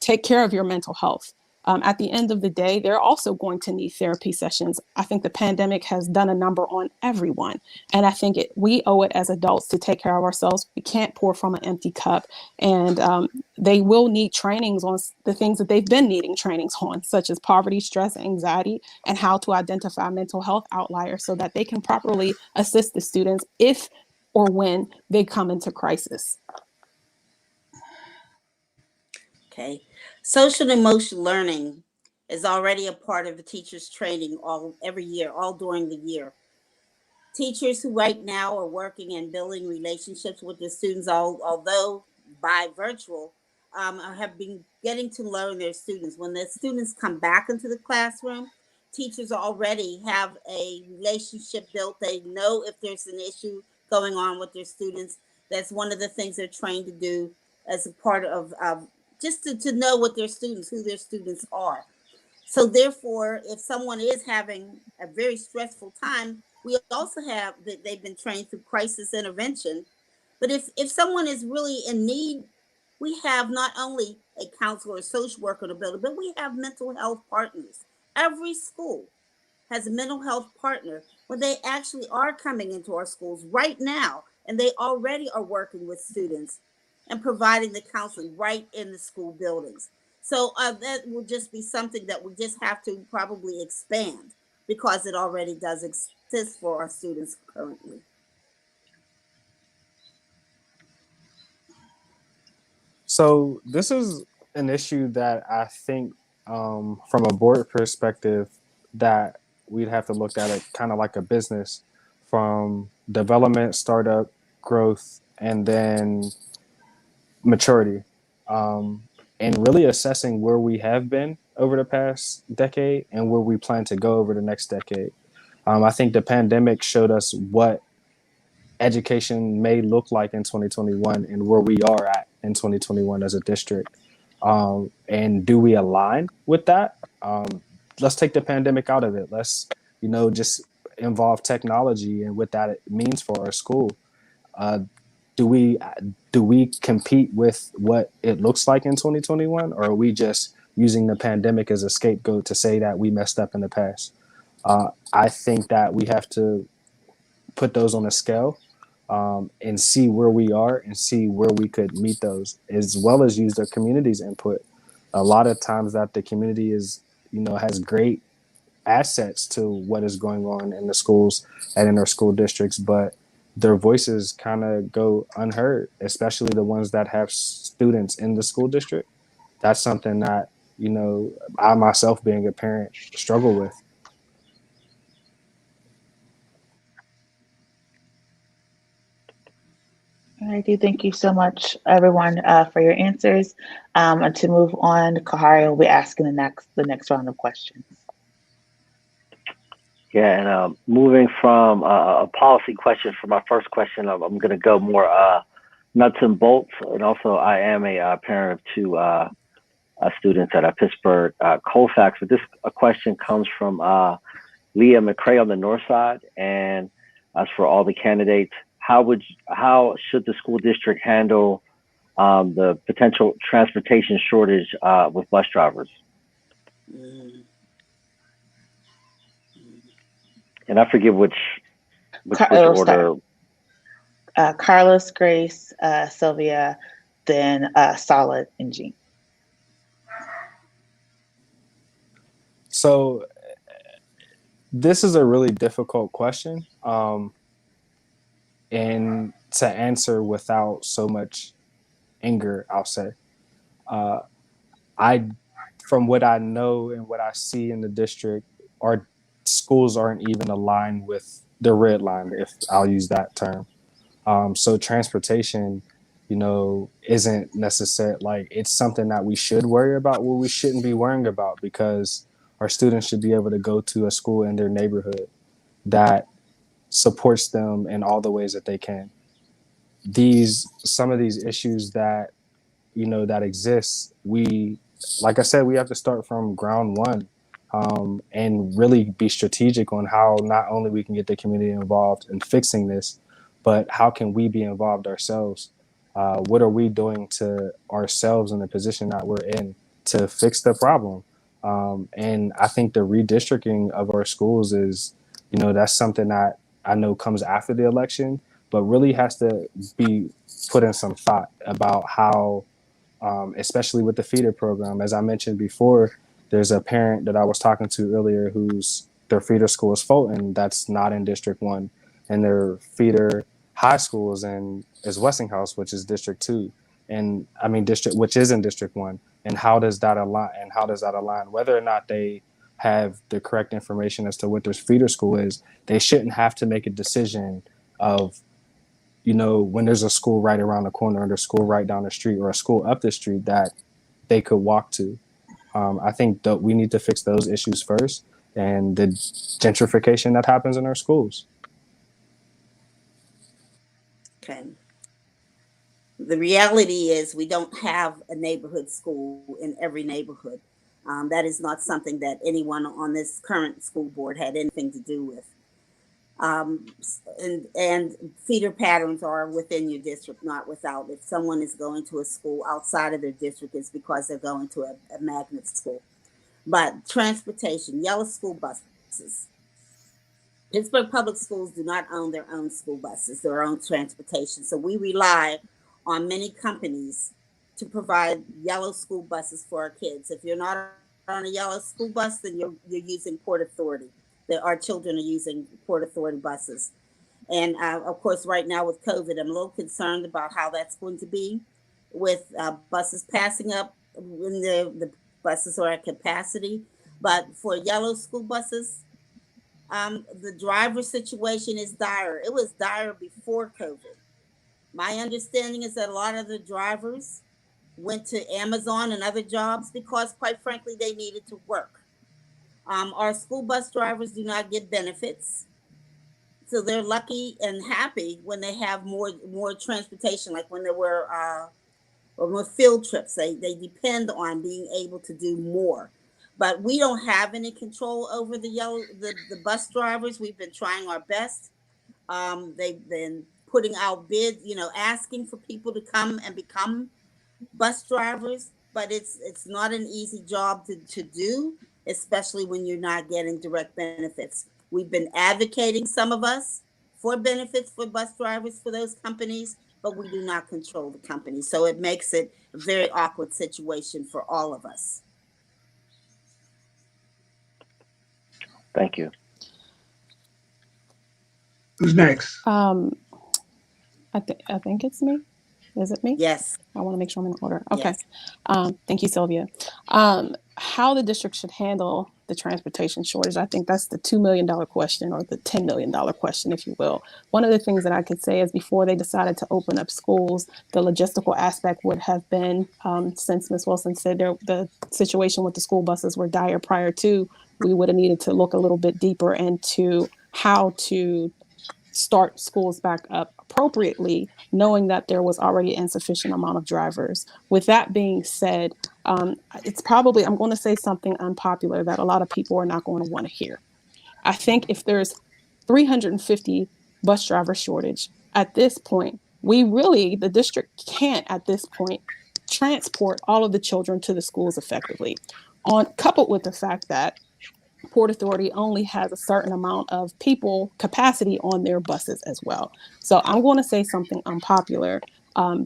take care of your mental health. At the end of the day, they're also going to need therapy sessions. I think the pandemic has done a number on everyone. And I think we owe it as adults to take care of ourselves. We can't pour from an empty cup. And they will need trainings on the things that they've been needing trainings on, such as poverty, stress, anxiety, and how to identify mental health outliers so that they can properly assist the students if or when they come into crisis. Okay. Social and emotional learning is already a part of the teacher's training every year, all during the year. Teachers who right now are working and building relationships with the students, although by virtual, have been getting to learn their students. When the students come back into the classroom, teachers already have a relationship built. They know if there's an issue going on with their students. That's one of the things they're trained to do as a part of just to know what their students, who their students are. So therefore, if someone is having a very stressful time, we also have that they've been trained through crisis intervention. But if someone is really in need, we have not only a counselor or social worker in the building, but we have mental health partners. Every school has a mental health partner when they actually are coming into our schools right now, and they already are working with students and providing the counseling right in the school buildings. So that will just be something that we just have to probably expand because it already does exist for our students currently. So this is an issue that I think from a board perspective that we'd have to look at it kind of like a business from development, startup, growth, and then maturity. And really assessing where we have been over the past decade and where we plan to go over the next decade. I think the pandemic showed us what education may look like in 2021 and where we are at in 2021 as a district. And do we align with that? Let's take the pandemic out of it. Let's, just involve technology and what that means for our school. Do we compete with what it looks like in 2021, or are we just using the pandemic as a scapegoat to say that we messed up in the past? I think that we have to put those on a scale and see where we are and see where we could meet those, as well as use the community's input. A lot of times that the community is, has great assets to what is going on in the schools and in our school districts, but their voices kind of go unheard, especially the ones that have students in the school district. That's something that, I myself being a parent struggle with. All righty, thank you so much, everyone, for your answers. And to move on, Kahari will be asking the next round of questions. Yeah, and moving from a policy question for my first question, I'm going to go more nuts and bolts. And also, I am a parent of two students at Pittsburgh Colfax. But this question comes from Leah McCrae on the north side. And as for all the candidates, how should the school district handle the potential transportation shortage with bus drivers? And I forget which order. Carlos, Grace, Sylvia, then Solid, and Jean. So this is a really difficult question, and to answer without so much anger, I'll say. From what I know and what I see in the district, our schools aren't even aligned with the red line, if I'll use that term. So transportation, isn't necessary. Like, it's something that we should worry about, what we shouldn't be worrying about, because our students should be able to go to a school in their neighborhood that supports them in all the ways that they can. Some of these issues that, that exist, like I said, we have to start from ground one, and really be strategic on how not only we can get the community involved in fixing this, but how can we be involved ourselves? What are we doing to ourselves in the position that we're in to fix the problem. And I think the redistricting of our schools is, that's something that I know comes after the election, but really has to be put in some thought about how, especially with the feeder program. As I mentioned before, there's a parent that I was talking to earlier their feeder school is Fulton, that's not in District 1, and their feeder high school is Westinghouse, which is District 2, and I mean which is in District 1. And how does that align? Whether or not they have the correct information as to what their feeder school is, they shouldn't have to make a decision of, when there's a school right around the corner, or a school right down the street, or a school up the street that they could walk to. I think that we need to fix those issues first, and the gentrification that happens in our schools. Okay. The reality is we don't have a neighborhood school in every neighborhood. That is not something that anyone on this current school board had anything to do with. And feeder patterns are within your district, not without. If someone is going to a school outside of their district, it's because they're going to a magnet school. But transportation, yellow school buses. Pittsburgh Public Schools do not own their own school buses, their own transportation. So we rely on many companies to provide yellow school buses for our kids. If you're not on a yellow school bus, then you're using Port Authority. Our children are using Port Authority buses. And of course, right now with COVID, I'm a little concerned about how that's going to be with buses passing up when the buses are at capacity. But for yellow school buses, the driver situation is dire. It was dire before COVID. My understanding is that a lot of the drivers went to Amazon and other jobs because, quite frankly, they needed to work. Our school bus drivers do not get benefits. So they're lucky and happy when they have more transportation, like when there were more field trips. They depend on being able to do more. But we don't have any control over the bus drivers. We've been trying our best. They've been putting out bids, asking for people to come and become bus drivers, but it's not an easy job to do, especially when you're not getting direct benefits. We've been advocating, some of us, for benefits for bus drivers for those companies, but we do not control the company. So it makes it a very awkward situation for all of us. Thank you. Who's next? I think it's me. Is it me? Yes. I want to make sure I'm in order. Okay. Yes. Thank you, Sylvia. How the district should handle the transportation shortage, I think that's the $2 million question, or the $10 million question, if you will. One of the things that I could say is before they decided to open up schools, the logistical aspect would have been, since Ms. Wilson said the situation with the school buses were dire prior to, we would have needed to look a little bit deeper into how to start schools back up appropriately, knowing that there was already an insufficient amount of drivers. With that being said, it's probably, I'm going to say something unpopular that a lot of people are not going to want to hear. I think if there's 350 bus driver shortage at this point, the district can't at this point transport all of the children to the schools effectively. Coupled with the fact that Port Authority only has a certain amount of people capacity on their buses as well. So I'm going to say something unpopular,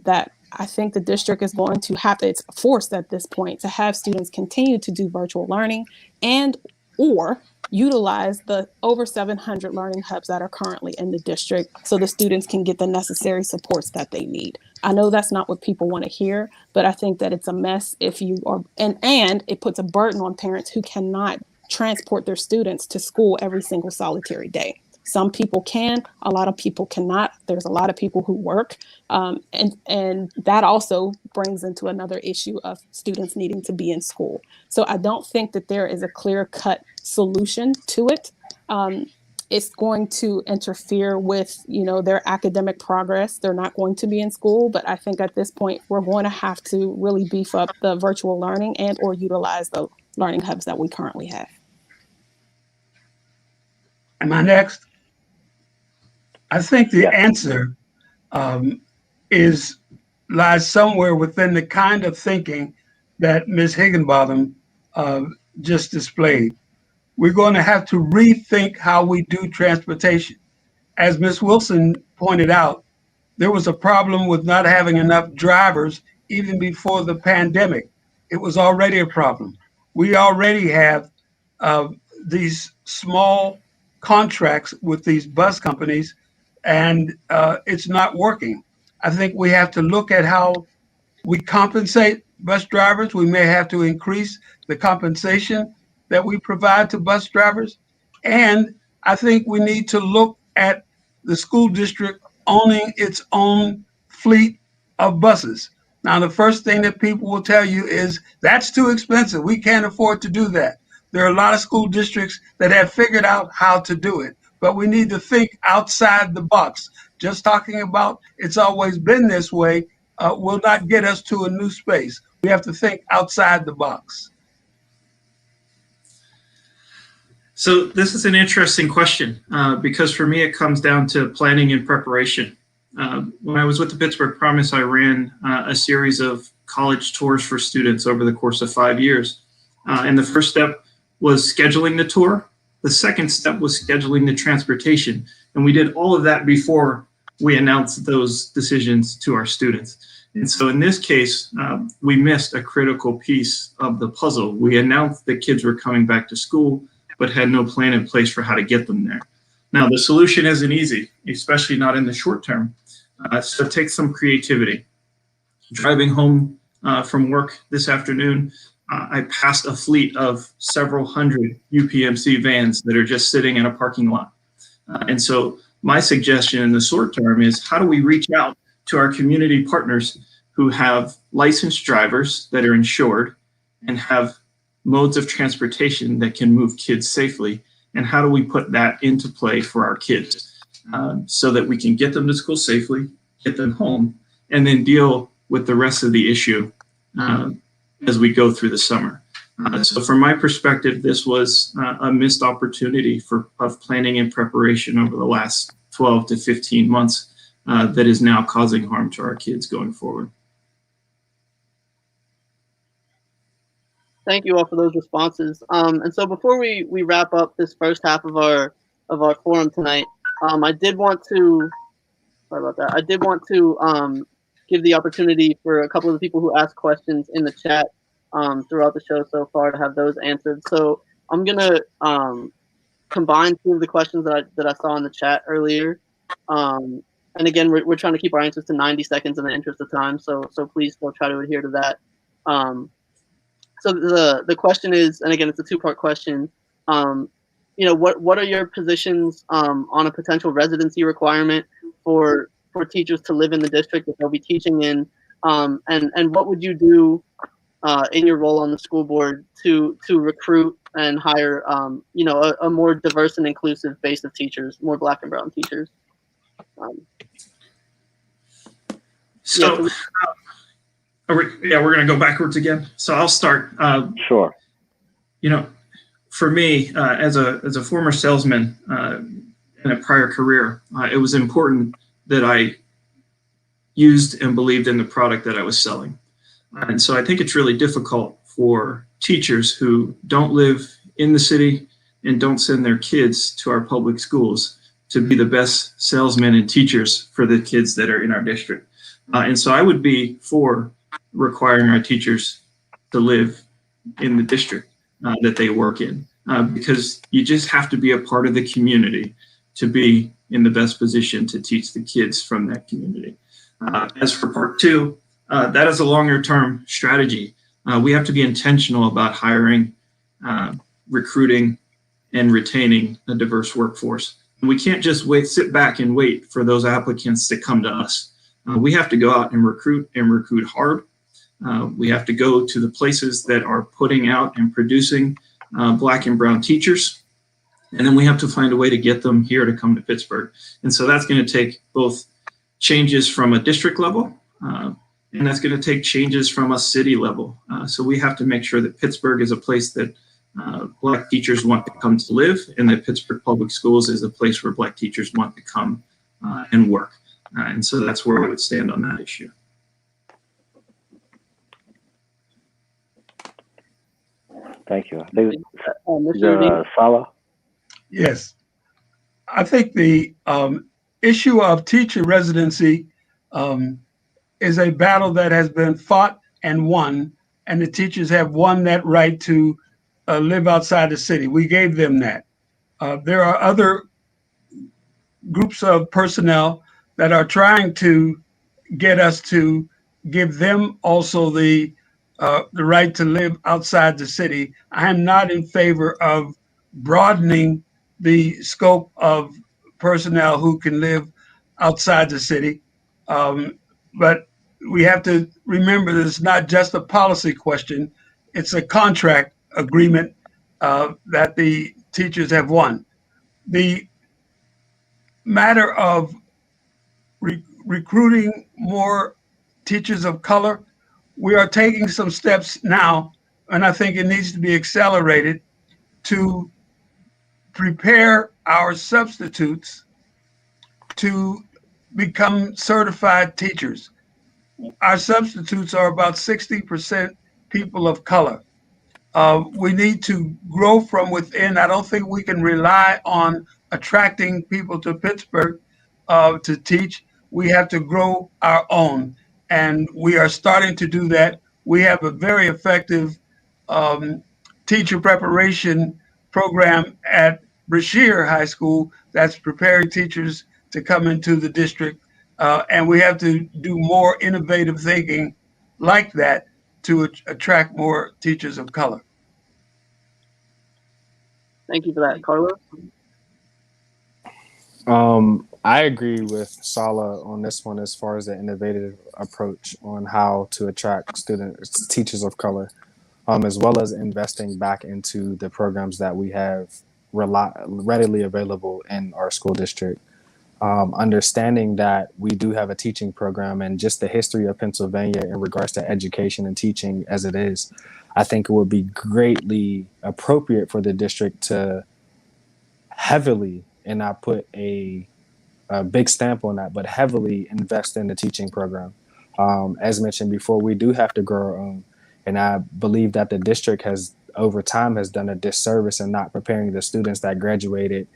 that I think the district is going to have to, it's forced at this point to have students continue to do virtual learning and or utilize the over 700 learning hubs that are currently in the district so the students can get the necessary supports that they need. I know that's not what people want to hear, but I think that it's a mess if you are, and it puts a burden on parents who cannot transport their students to school every single solitary day. Some people can, a lot of people cannot. There's a lot of people who work. And that also brings into another issue of students needing to be in school. So I don't think that there is a clear-cut solution to it. It's going to interfere with, their academic progress. They're not going to be in school, but I think at this point, we're going to have to really beef up the virtual learning and or utilize the learning hubs that we currently have. Am I next? I think the answer lies somewhere within the kind of thinking that Ms. Higginbotham just displayed. We're going to have to rethink how we do transportation. As Ms. Wilson pointed out, there was a problem with not having enough drivers even before the pandemic. It was already a problem. We already have uh, these small contracts with these bus companies, and it's not working. I think we have to look at how we compensate bus drivers. We may have to increase the compensation that we provide to bus drivers. And I think we need to look at the school district owning its own fleet of buses. Now, the first thing that people will tell you is that's too expensive. We can't afford to do that. There are a lot of school districts that have figured out how to do it, but we need to think outside the box. Just talking about it's always been this way will not get us to a new space. We have to think outside the box. So this is an interesting question because for me, it comes down to planning and preparation. When I was with the Pittsburgh Promise, I ran a series of college tours for students over the course of 5 years. And the first step was scheduling the tour. The second step was scheduling the transportation. And we did all of that before we announced those decisions to our students. And so in this case, we missed a critical piece of the puzzle. We announced that kids were coming back to school, but had no plan in place for how to get them there. Now, the solution isn't easy, especially not in the short term. So it takes some creativity. Driving home from work this afternoon, I passed a fleet of several hundred UPMC vans that are just sitting in a parking lot. And so my suggestion in the short term is how do we reach out to our community partners who have licensed drivers that are insured and have modes of transportation that can move kids safely, and how do we put that into play for our kids so that we can get them to school safely, get them home, and then deal with the rest of the issue as we go through the summer. So from my perspective, this was a missed opportunity of planning and preparation over the last 12 to 15 months that is now causing harm to our kids going forward. Thank you all for those responses. And so before we wrap up this first half of our forum tonight, I did want to give the opportunity for a couple of the people who asked questions in the chat throughout the show so far to have those answered. So I'm gonna combine two of the questions that I saw in the chat earlier. And again, we're trying to keep our answers to 90 seconds in the interest of time. So please still try to adhere to that. So the question is, and again, it's a two-part question. What are your positions on a potential residency requirement for teachers to live in the district that they'll be teaching in, and what would you do in your role on the school board to recruit and hire a more diverse and inclusive base of teachers, more Black and brown teachers? We're going to go backwards again. So I'll start. Sure. For me, as a former salesman in a prior career, it was important that I used and believed in the product that I was selling. And so I think it's really difficult for teachers who don't live in the city and don't send their kids to our public schools to be the best salesmen and teachers for the kids that are in our district. And so I would be for requiring our teachers to live in the district that they work in, because you just have to be a part of the community to be in the best position to teach the kids from that community. As for part two, that is a longer term strategy. We have to be intentional about hiring, recruiting, and retaining a diverse workforce. And we can't just sit back and wait for those applicants to come to us. We have to go out and recruit hard. We have to go to the places that are putting out and producing Black and brown teachers. And then we have to find a way to get them here to come to Pittsburgh. And so that's going to take both changes from a district level, and that's going to take changes from a city level. So we have to make sure that Pittsburgh is a place that Black teachers want to come to live, and that Pittsburgh Public Schools is a place where Black teachers want to come and work. And so that's where I would stand on that issue. Thank you. I think Mr. Sala. Yes, I think the issue of teacher residency is a battle that has been fought and won, and the teachers have won that right to live outside the city. We gave them that. There are other groups of personnel that are trying to get us to give them also the right to live outside the city. I am not in favor of broadening the scope of personnel who can live outside the city. But we have to remember that it's not just a policy question, it's a contract agreement that the teachers have won. The matter of recruiting more teachers of color, we are taking some steps now, and I think it needs to be accelerated to prepare our substitutes to become certified teachers. Our substitutes are about 60% people of color. We need to grow from within. I don't think we can rely on attracting people to Pittsburgh to teach. We have to grow our own, and we are starting to do that. We have a very effective teacher preparation program at Brashear High School that's preparing teachers to come into the district, and we have to do more innovative thinking like that to attract more teachers of color. Thank you for that, Carlos. I agree with Sala on this one as far as the innovative approach on how to attract teachers of color, as well as investing back into the programs that we have readily available in our school district. Understanding that we do have a teaching program and just the history of Pennsylvania in regards to education and teaching as it is, I think it would be greatly appropriate for the district to heavily, and I put a big stamp on that, but heavily invest in the teaching program. As mentioned before, we do have to grow our own. And I believe that the district has, over time, has done a disservice in not preparing the students that graduated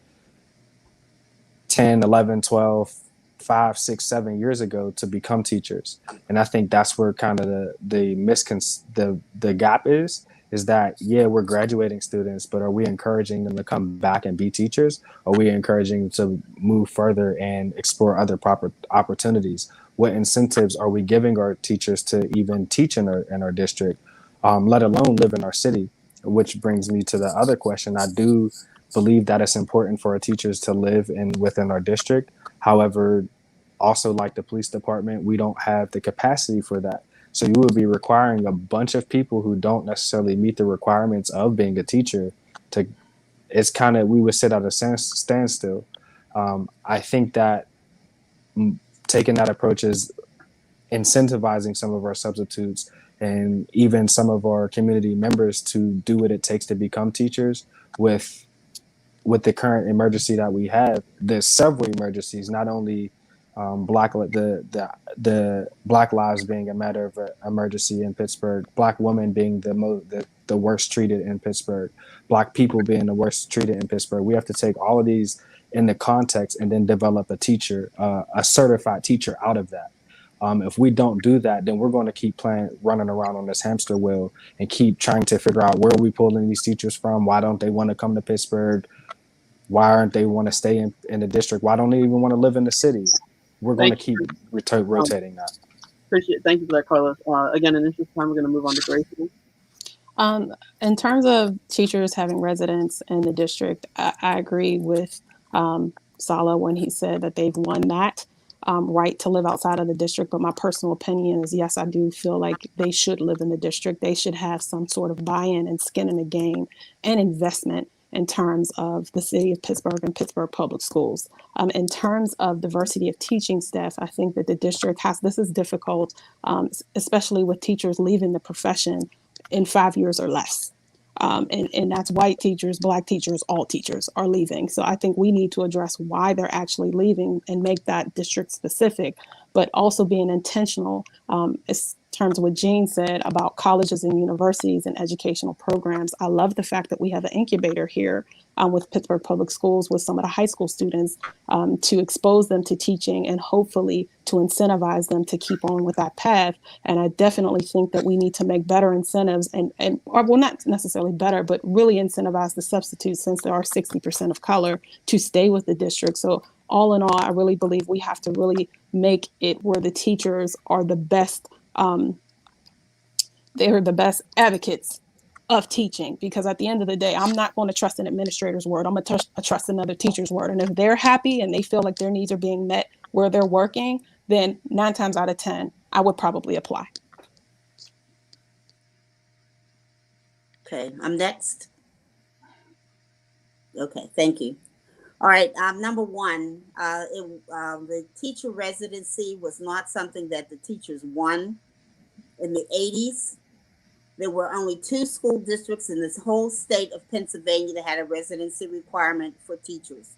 10, 11, 12, 5, 6, 7 years ago to become teachers. And I think that's where kind of the gap is that, yeah, we're graduating students, but are we encouraging them to come back and be teachers? Are we encouraging them to move further and explore other proper opportunities? What incentives are we giving our teachers to even teach in our district, let alone live in our city? Which brings me to the other question. I do believe that it's important for our teachers to live within our district. However, also like the police department, we don't have the capacity for that. So you would be requiring a bunch of people who don't necessarily meet the requirements of being a teacher it's kind of, we would sit at a standstill. I think that taking that approach is incentivizing some of our substitutes and even some of our community members to do what it takes to become teachers with the current emergency that we have. There's several emergencies, not only the Black lives being a matter of emergency in Pittsburgh, Black women being the worst treated in Pittsburgh, Black people being the worst treated in Pittsburgh. We have to take all of these in the context and then develop a teacher, a certified teacher out of that. If we don't do that, then we're going to keep running around on this hamster wheel and keep trying to figure out where are we pulling these teachers from? Why don't they want to come to Pittsburgh? Why aren't they want to stay in the district? Why don't they even want to live in the city? We're going to keep rotating that. Appreciate it. Thank you for that, Carlos. Again, in interest of time, we're going to move on to Tracy. In terms of teachers having residence in the district, I agree with Sala when he said that they've won that right to live outside of the district. But my personal opinion is, yes, I do feel like they should live in the district. They should have some sort of buy-in and skin in the game and investment in terms of the city of Pittsburgh and Pittsburgh Public Schools. In terms of diversity of teaching staff, I think that the district this is difficult, especially with teachers leaving the profession in 5 years or less. And that's white teachers, Black teachers, all teachers are leaving. So I think we need to address why they're actually leaving and make that district specific, but also being intentional terms of what Jean said about colleges and universities and educational programs, I love the fact that we have an incubator here with Pittsburgh Public Schools with some of the high school students to expose them to teaching and hopefully to incentivize them to keep on with that path. And I definitely think that we need to make better incentives or well, not necessarily better, but really incentivize the substitutes, since there are 60% of color, to stay with the district. So all in all, I really believe we have to really make it where the teachers are the best, they're the best advocates of teaching, because at the end of the day, I'm not going to trust an administrator's word. I'm going to trust another teacher's word. And if they're happy and they feel like their needs are being met where they're working, then 9 times out of 10, I would probably apply. Okay, I'm next. Okay, thank you. All right, number one, the teacher residency was not something that the teachers won in the 80s. There were only 2 school districts in this whole state of Pennsylvania that had a residency requirement for teachers.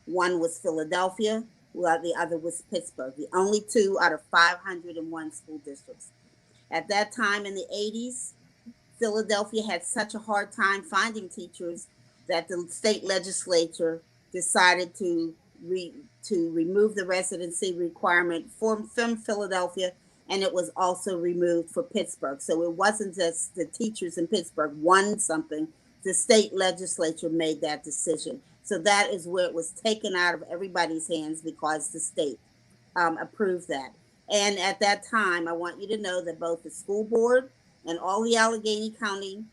One was Philadelphia, while the other was Pittsburgh. The only 2 out of 501 school districts. At that time in the 80s, Philadelphia had such a hard time finding teachers that the state legislature decided to remove the residency requirement from Philadelphia, and it was also removed for Pittsburgh. So it wasn't just the teachers in Pittsburgh won something, the state legislature made that decision. So that is where it was taken out of everybody's hands, because the state approved that. And at that time, I want you to know that both the school board and all the Allegheny County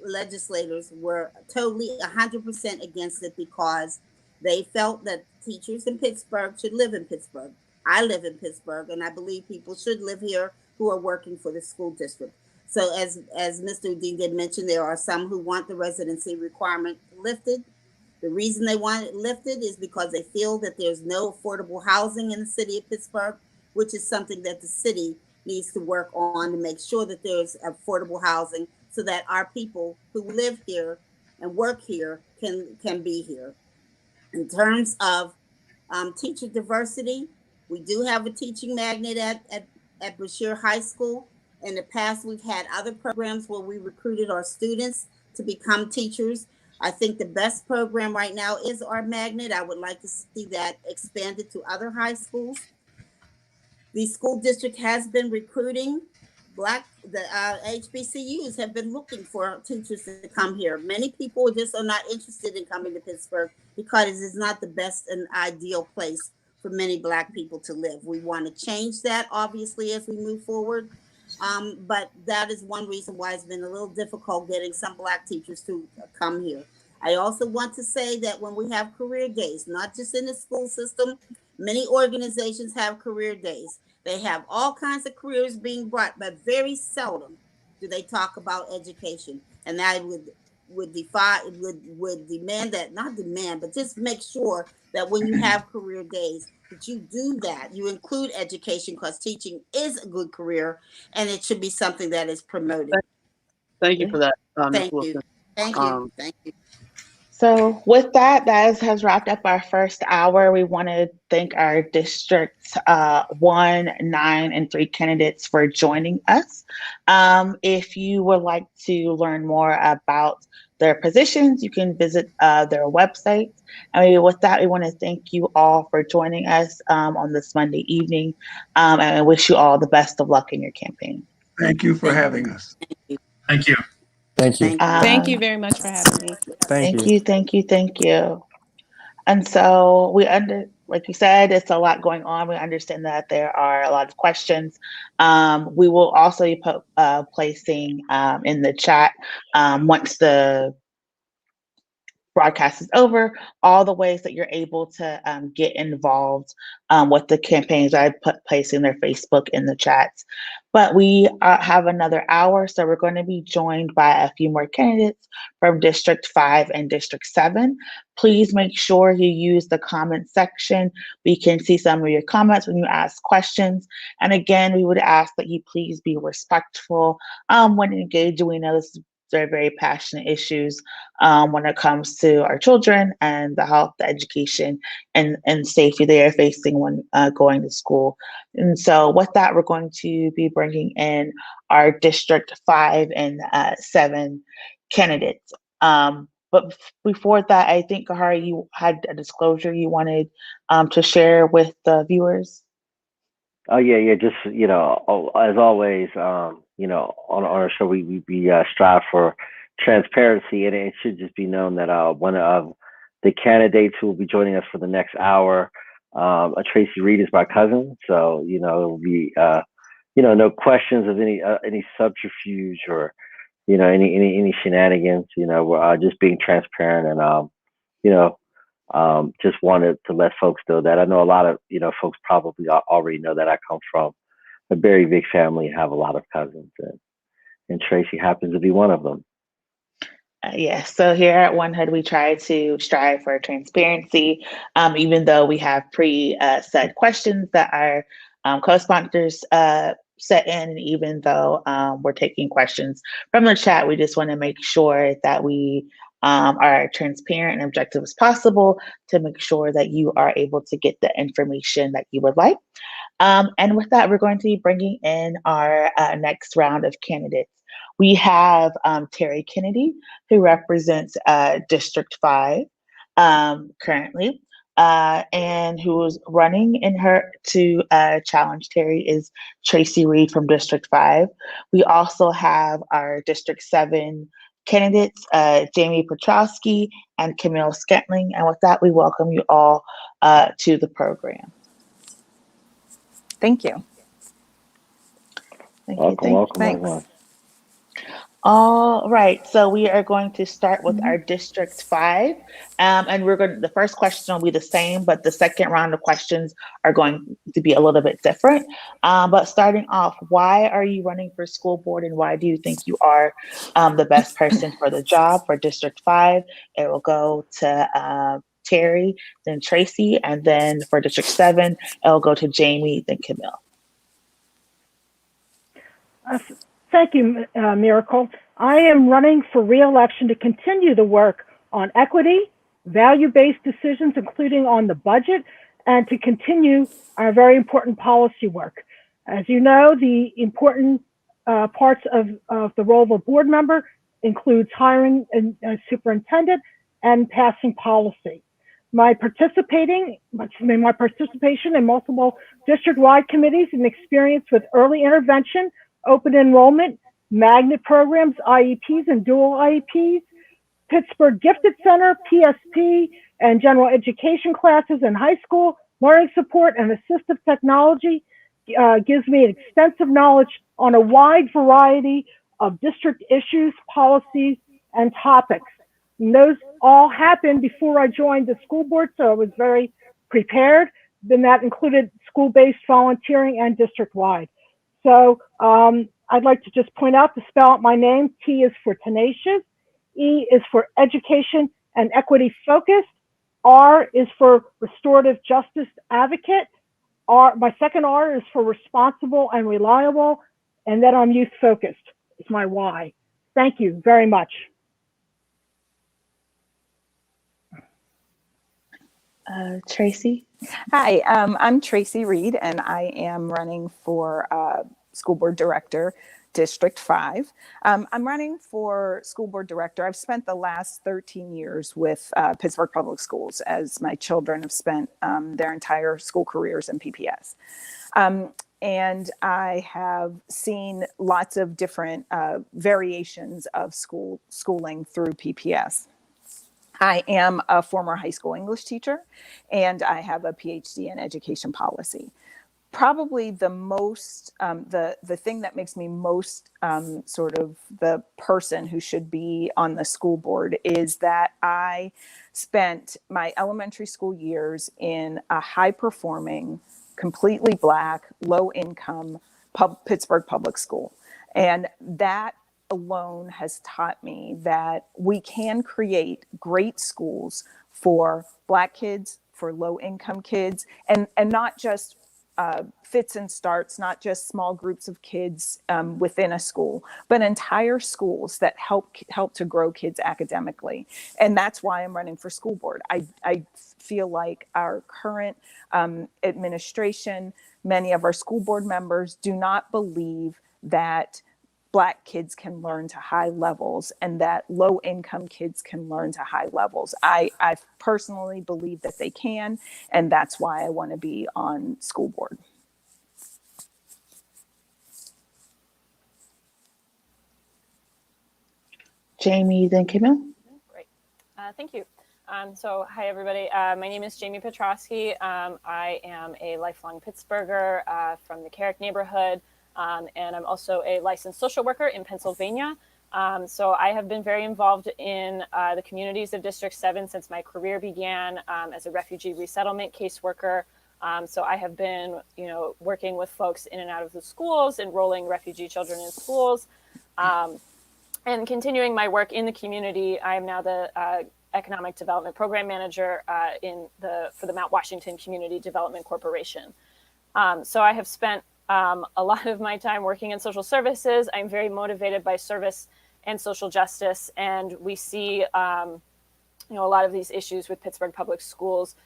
legislators were totally 100% against it, because they felt that teachers in Pittsburgh should live in Pittsburgh. I live in Pittsburgh, and I believe people should live here who are working for the school district. So as Mr. Udine did mention, there are some who want the residency requirement lifted. The reason they want it lifted is because they feel that there's no affordable housing in the city of Pittsburgh, which is something that the city needs to work on to make sure that there's affordable housing, so that our people who live here and work here can be here. In terms of teacher diversity, we do have a teaching magnet at Brashear High School. In the past, we've had other programs where we recruited our students to become teachers. I think the best program right now is our magnet. I would like to see that expanded to other high schools. The school district has been recruiting the HBCUs have been looking for teachers to come here. Many people just are not interested in coming to Pittsburgh because it is not the best and ideal place for many Black people to live. We want to change that, obviously, as we move forward. But that is one reason why it's been a little difficult getting some Black teachers to come here. I also want to say that when we have career days, not just in the school system, many organizations have career days. They have all kinds of careers being brought, but very seldom do they talk about education. And I would demand that, not demand, but just make sure that when you have career days, that you do that. You include education, because teaching is a good career, and it should be something that is promoted. Thank you for that, Ms. Thank Wilson. you. Thank you. Thank you. So with that has wrapped up our first hour. We want to thank our Districts 1, 9, and 3 candidates for joining us. If you would like to learn more about their positions, you can visit their website. And with that, we want to thank you all for joining us on this Monday evening, and I wish you all the best of luck in your campaign. Thank you for having us. Thank you. Thank you. Thank you very much for having me. Thank you. And so like you said, it's a lot going on. We understand that there are a lot of questions. We will also be placing in the chat once the broadcast is over, all the ways that you're able to get involved with the campaigns. I placing their Facebook in the chats. But we have another hour, so we're going to be joined by a few more candidates from District 5 and District 7. Please make sure you use the comment section. We can see some of your comments when you ask questions. And again, we would ask that you please be respectful when engaging. We know this is They're very passionate issues when it comes to our children and the health, the education, and safety they are facing when going to school. And so with that, we're going to be bringing in our District 5 and 7 candidates. But before that, I think, Kahari, you had a disclosure you wanted to share with the viewers. Oh yeah. Just as always, on our show we strive for transparency, and it should just be known that one of the candidates who will be joining us for the next hour, Tracy Reed, is my cousin. So it will be no questions of any subterfuge or any shenanigans. We're just being transparent, and just wanted to let folks know that. I know a lot of folks probably already know that I come from a very big family and have a lot of cousins, and Tracy happens to be one of them. Yes. So here at One Hood, we try to strive for transparency, even though we have set questions that our co-sponsors set in, and even though we're taking questions from the chat, we just want to make sure that we are transparent and objective as possible to make sure that you are able to get the information that you would like. And with that, we're going to be bringing in our next round of candidates. We have Terry Kennedy, who represents District 5 currently, and who is running in her to challenge Terry is Tracy Reed from District 5. We also have our District 7 candidates, Jamie Petrovsky and Camille Scantling. And with that, we welcome you all to the program. Thank you. Welcome. Thanks. All right, so we are going to start with our District 5, and the first question will be the same, but the second round of questions are going to be a little bit different. But starting off, why are you running for school board, and why do you think you are the best person for the job for District 5? It will go to Terry, then Tracy, and then for District 7, it will go to Jamie, then Camille. Thank you, Miracle. I am running for re-election to continue the work on equity, value-based decisions, including on the budget, and to continue our very important policy work. As you know, the important parts of the role of a board member includes hiring a superintendent and passing policy. My participation in multiple district-wide committees and experience with early intervention, open enrollment, magnet programs, IEPs and dual IEPs, Pittsburgh Gifted Center, PSP, and general education classes in high school, learning support and assistive technology gives me extensive knowledge on a wide variety of district issues, policies, and topics. And those all happened before I joined the school board, so I was very prepared. Then that included school-based volunteering and district-wide. So I'd like to just point out to spell out my name. T is for tenacious, E is for education and equity focused, R is for restorative justice advocate, my second R is for responsible and reliable, and then I'm youth focused. It's my Y. Thank you very much. Tracy? Hi, I'm Tracy Reed, and I am running for School Board Director, District 5. I'm running for School Board Director. I've spent the last 13 years with Pittsburgh Public Schools, as my children have spent their entire school careers in PPS. And I have seen lots of different variations of schooling through PPS. I am a former high school English teacher, and I have a PhD in education policy. Probably the most, the thing that makes me most sort of the person who should be on the school board is that I spent my elementary school years in a high-performing, completely Black, low-income Pittsburgh public school. And that alone has taught me that we can create great schools for Black kids, for low-income kids, and not just fits and starts, not just small groups of kids within a school, but entire schools that help to grow kids academically. And that's why I'm running for school board. I feel like our current administration, many of our school board members do not believe that Black kids can learn to high levels and that low income kids can learn to high levels. I personally believe that they can, and that's why I want to be on school board. Jamie, then Camille. Great. Thank you. So hi, everybody. My name is Jamie Petrovsky. I am a lifelong Pittsburgher from the Carrick neighborhood. And I'm also a licensed social worker in Pennsylvania. So I have been very involved in the communities of District 7 since my career began as a refugee resettlement caseworker. So I have been, working with folks in and out of the schools, enrolling refugee children in schools, and continuing my work in the community. I am now the Economic Development Program Manager for the Mount Washington Community Development Corporation. So I have spent a lot of my time working in social services. I'm very motivated by service and social justice, and we see, a lot of these issues with Pittsburgh Public Schools.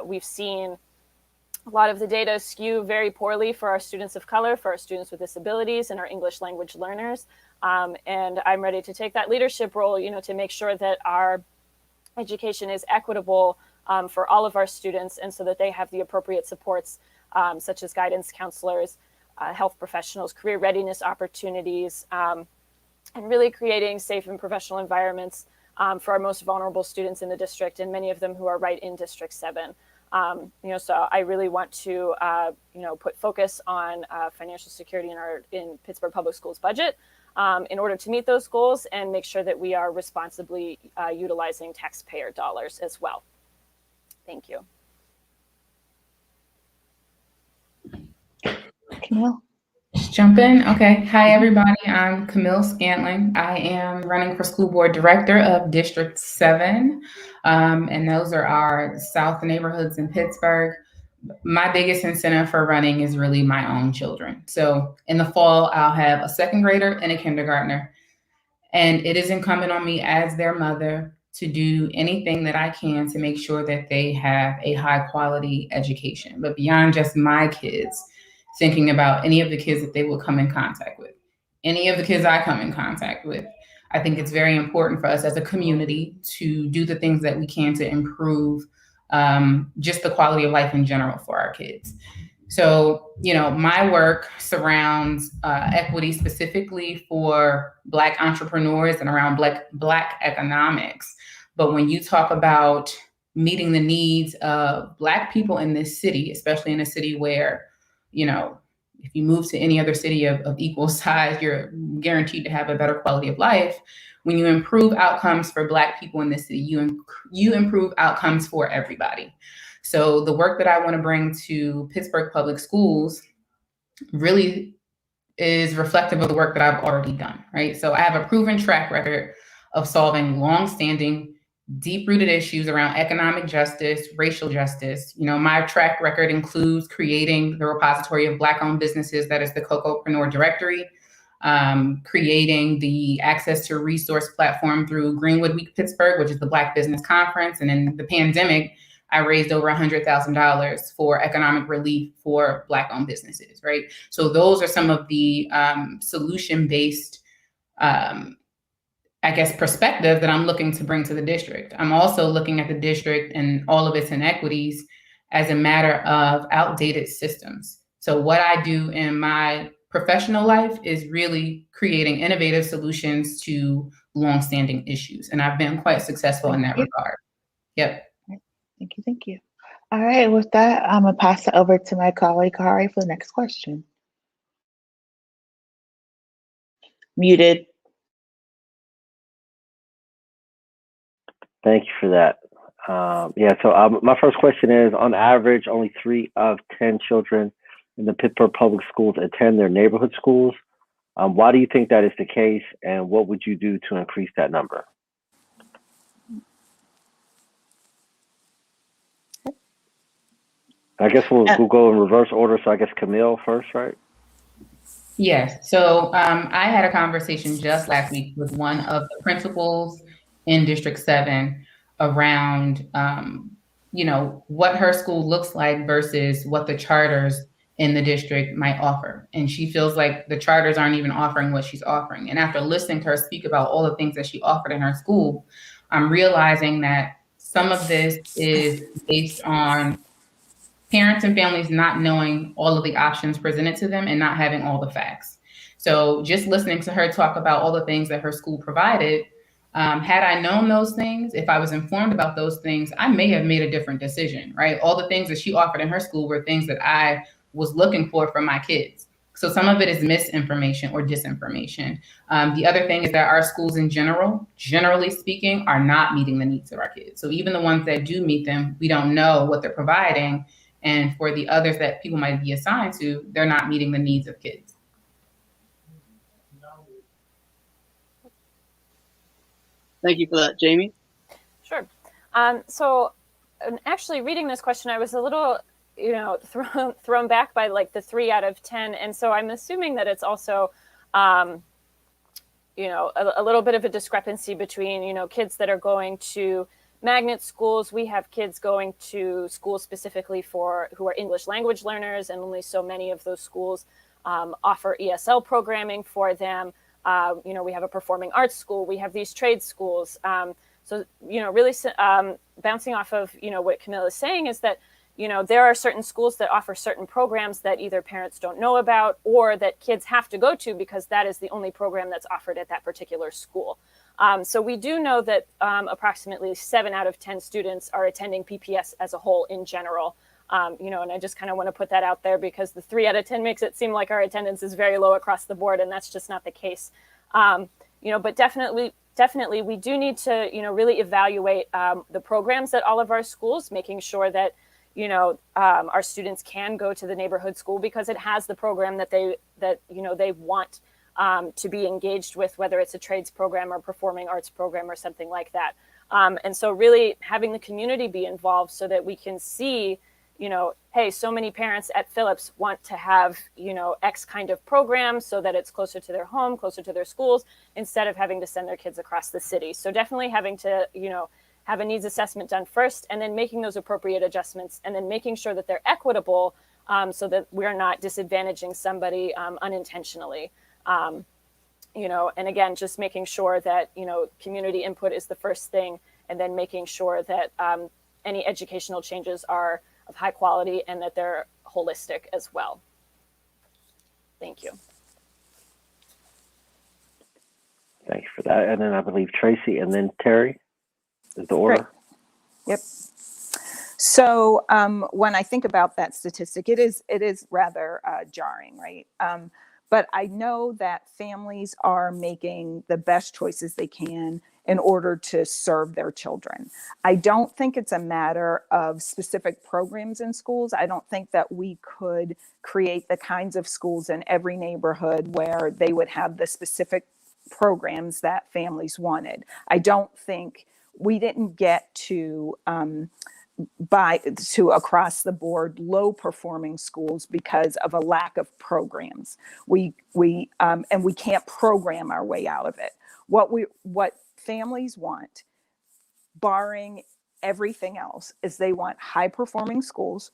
We've seen a lot of the data skew very poorly for our students of color, for our students with disabilities, and our English language learners. And I'm ready to take that leadership role, to make sure that our education is equitable for all of our students, and so that they have the appropriate supports, such as guidance counselors, health professionals, career readiness opportunities, and really creating safe and professional environments for our most vulnerable students in the district, and many of them who are right in District 7. So I really want to, put focus on financial security in Pittsburgh Public Schools budget in order to meet those goals, and make sure that we are responsibly utilizing taxpayer dollars as well. Thank you. Camille. Just jump in. Okay. Hi, everybody. I'm Camille Scantling. I am running for school board director of District 7. And those are our South neighborhoods in Pittsburgh. My biggest incentive for running is really my own children. So in the fall, I'll have a second grader and a kindergartner. And it is incumbent on me as their mother to do anything that I can to make sure that they have a high quality education. But beyond just my kids, thinking about any of the kids that they will come in contact with, any of the kids I come in contact with. I think it's very important for us as a community to do the things that we can to improve just the quality of life in general for our kids. So, my work surrounds equity specifically for Black entrepreneurs and around Black economics. But when you talk about meeting the needs of Black people in this city, especially in a city where, if you move to any other city of equal size, you're guaranteed to have a better quality of life. When you improve outcomes for Black people in this city, you improve outcomes for everybody. So the work that I want to bring to Pittsburgh Public Schools really is reflective of the work that I've already done, right? So I have a proven track record of solving longstanding, deep-rooted issues around economic justice, racial justice. My track record includes creating the repository of Black-owned businesses, that is the Cocopreneur Directory, creating the access to resource platform through Greenwood Week Pittsburgh, which is the Black Business Conference. And in the pandemic, I raised over $100,000 for economic relief for Black-owned businesses, right? So those are some of the solution-based perspective that I'm looking to bring to the district. I'm also looking at the district and all of its inequities as a matter of outdated systems. So what I do in my professional life is really creating innovative solutions to longstanding issues. And I've been quite successful in that regard. Yep. Thank you. All right, with that, I'm gonna pass it over to my colleague, Hari, for the next question. Muted. Thank you for that. So my first question is, on average, only 3 of 10 children in the Pittsburgh Public Schools attend their neighborhood schools. Why do you think that is the case, and what would you do to increase that number? I guess we'll go in reverse order. So I guess Camille first, right? Yes. So I had a conversation just last week with one of the principals in District 7 around, what her school looks like versus what the charters in the district might offer. And she feels like the charters aren't even offering what she's offering. And after listening to her speak about all the things that she offered in her school, I'm realizing that some of this is based on parents and families not knowing all of the options presented to them and not having all the facts. So just listening to her talk about all the things that her school provided, had I known those things, if I was informed about those things, I may have made a different decision, right? All the things that she offered in her school were things that I was looking for my kids. So some of it is misinformation or disinformation. The other thing is that our schools in general, generally speaking, are not meeting the needs of our kids. So even the ones that do meet them, we don't know what they're providing. And for the others that people might be assigned to, they're not meeting the needs of kids. Thank you for that, Jamie. Sure. So actually reading this question, I was a little, thrown back by like the 3 out of 10. And so I'm assuming that it's also, a little bit of a discrepancy between, kids that are going to magnet schools. We have kids going to schools specifically who are English language learners, and only so many of those schools offer ESL programming for them. We have a performing arts school. We have these trade schools. So, really bouncing off of, what Camille is saying is that, there are certain schools that offer certain programs that either parents don't know about or that kids have to go to because that is the only program that's offered at that particular school. So we do know that approximately 7 out of 10 students are attending PPS as a whole in general. And I just kind of want to put that out there because the 3 out of 10 makes it seem like our attendance is very low across the board, and that's just not the case. But definitely we do need to, really evaluate the programs at all of our schools, making sure that, our students can go to the neighborhood school because it has the program that they want to be engaged with, whether it's a trades program or performing arts program or something like that. And so really having the community be involved so that we can see, hey, so many parents at Phillips want to have, X kind of program so that it's closer to their home, closer to their schools, instead of having to send their kids across the city. So definitely having to, have a needs assessment done first, and then making those appropriate adjustments, and then making sure that they're equitable so that we're not disadvantaging somebody unintentionally. And again, just making sure that, community input is the first thing, and then making sure that any educational changes are of high quality and that they're holistic as well. Thank you. Thank you for that. And then I believe Tracy and then Terry is the order. Right. Yep. So when I think about that statistic, it is rather jarring, right? But I know that families are making the best choices they can in order to serve their children. I don't think it's a matter of specific programs in schools. I don't think that we could create the kinds of schools in every neighborhood where they would have the specific programs that families wanted. I don't think we didn't get to across the board low performing schools because of a lack of programs. We can't program our way out of it. What families want, barring everything else, is they want high performing schools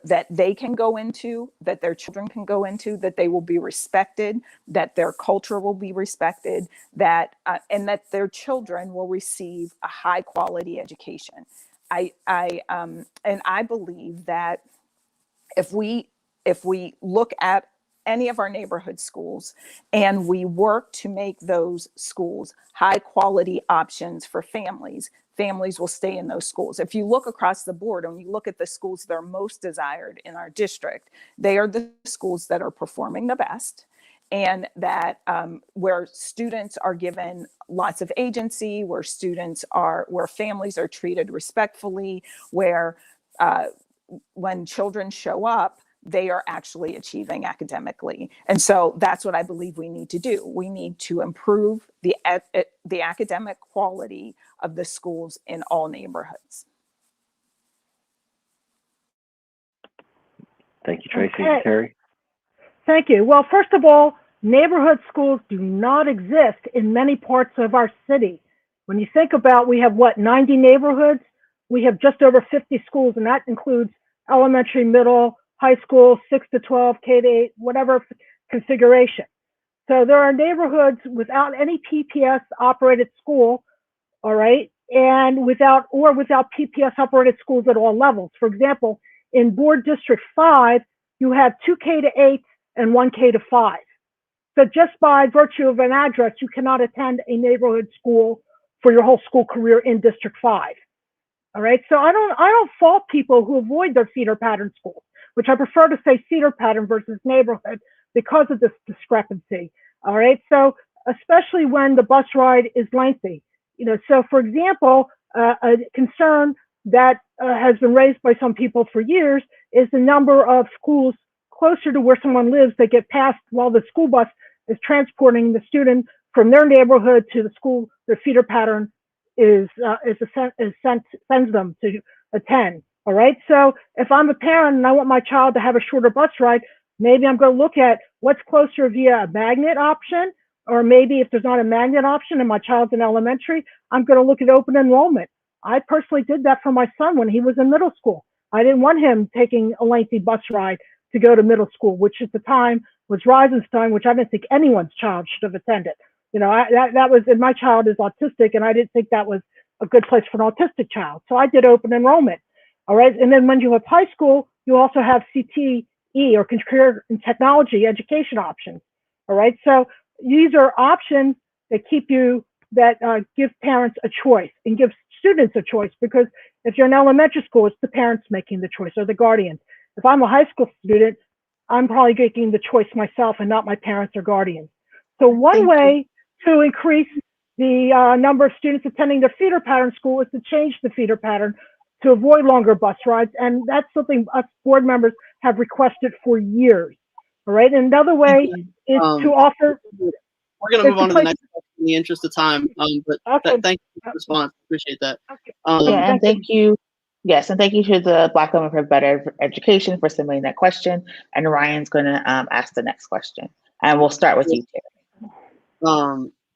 that they can go into, that their children can go into, that they will be respected, that their culture will be respected, and that their children will receive a high quality education. And I believe that if we look at any of our neighborhood schools and we work to make those schools high quality options for families will stay in those schools. If you look across the board and you look at the schools that are most desired in our district, they are the schools that are performing the best, and that where students are given lots of agency, where families are treated respectfully, where when children show up, they are actually achieving academically. And so that's what I believe we need to do. We need to improve the academic quality of the schools in all neighborhoods. Thank you, Tracy. Okay. Terry? Thank you. Well, first of all, neighborhood schools do not exist in many parts of our city. When you think about, we have what, 90 neighborhoods? We have just over 50 schools, and that includes elementary, middle, high school, 6 to 12, K to 8, whatever configuration. So there are neighborhoods without any PPS operated school, all right, and without PPS operated schools at all levels. For example, in Board District 5, you have 2 K to 8 and 1 K to 5. So just by virtue of an address, you cannot attend a neighborhood school for your whole school career in District 5. All right, so I don't fault people who avoid their feeder pattern schools, which I prefer to say feeder pattern versus neighborhood because of this discrepancy. All right, so especially when the bus ride is lengthy. So for example, a concern that has been raised by some people for years is the number of schools closer to where someone lives that get passed while the school bus is transporting the student from their neighborhood to the school their feeder pattern sends them to attend. All right, so if I'm a parent and I want my child to have a shorter bus ride, maybe I'm going to look at what's closer via a magnet option, or maybe if there's not a magnet option and my child's in elementary, I'm going to look at open enrollment. I personally did that for my son when he was in middle school. I didn't want him taking a lengthy bus ride to go to middle school, which at the time was Reisenstein, which I didn't think anyone's child should have attended. That was, and my child is autistic, and I didn't think that was a good place for an autistic child. So I did open enrollment. All right, and then when you have high school, you also have CTE or career and technology education options. All right, so these are options that give parents a choice and give students a choice, because if you're in elementary school, it's the parents making the choice or the guardians. If I'm a high school student, I'm probably making the choice myself and not my parents or guardians. So one way to increase the number of students attending their feeder pattern school is to change the feeder pattern to avoid longer bus rides. And that's something us board members have requested for years. All right. And another way is to offer. We're going to move on to the next question in the interest of time. But thank you for the response. Appreciate that. Okay. And thank you. Yes, and thank you to the Black Women for Better Education for submitting that question. And Ryan's going to ask the next question. And we'll start with you, Terry.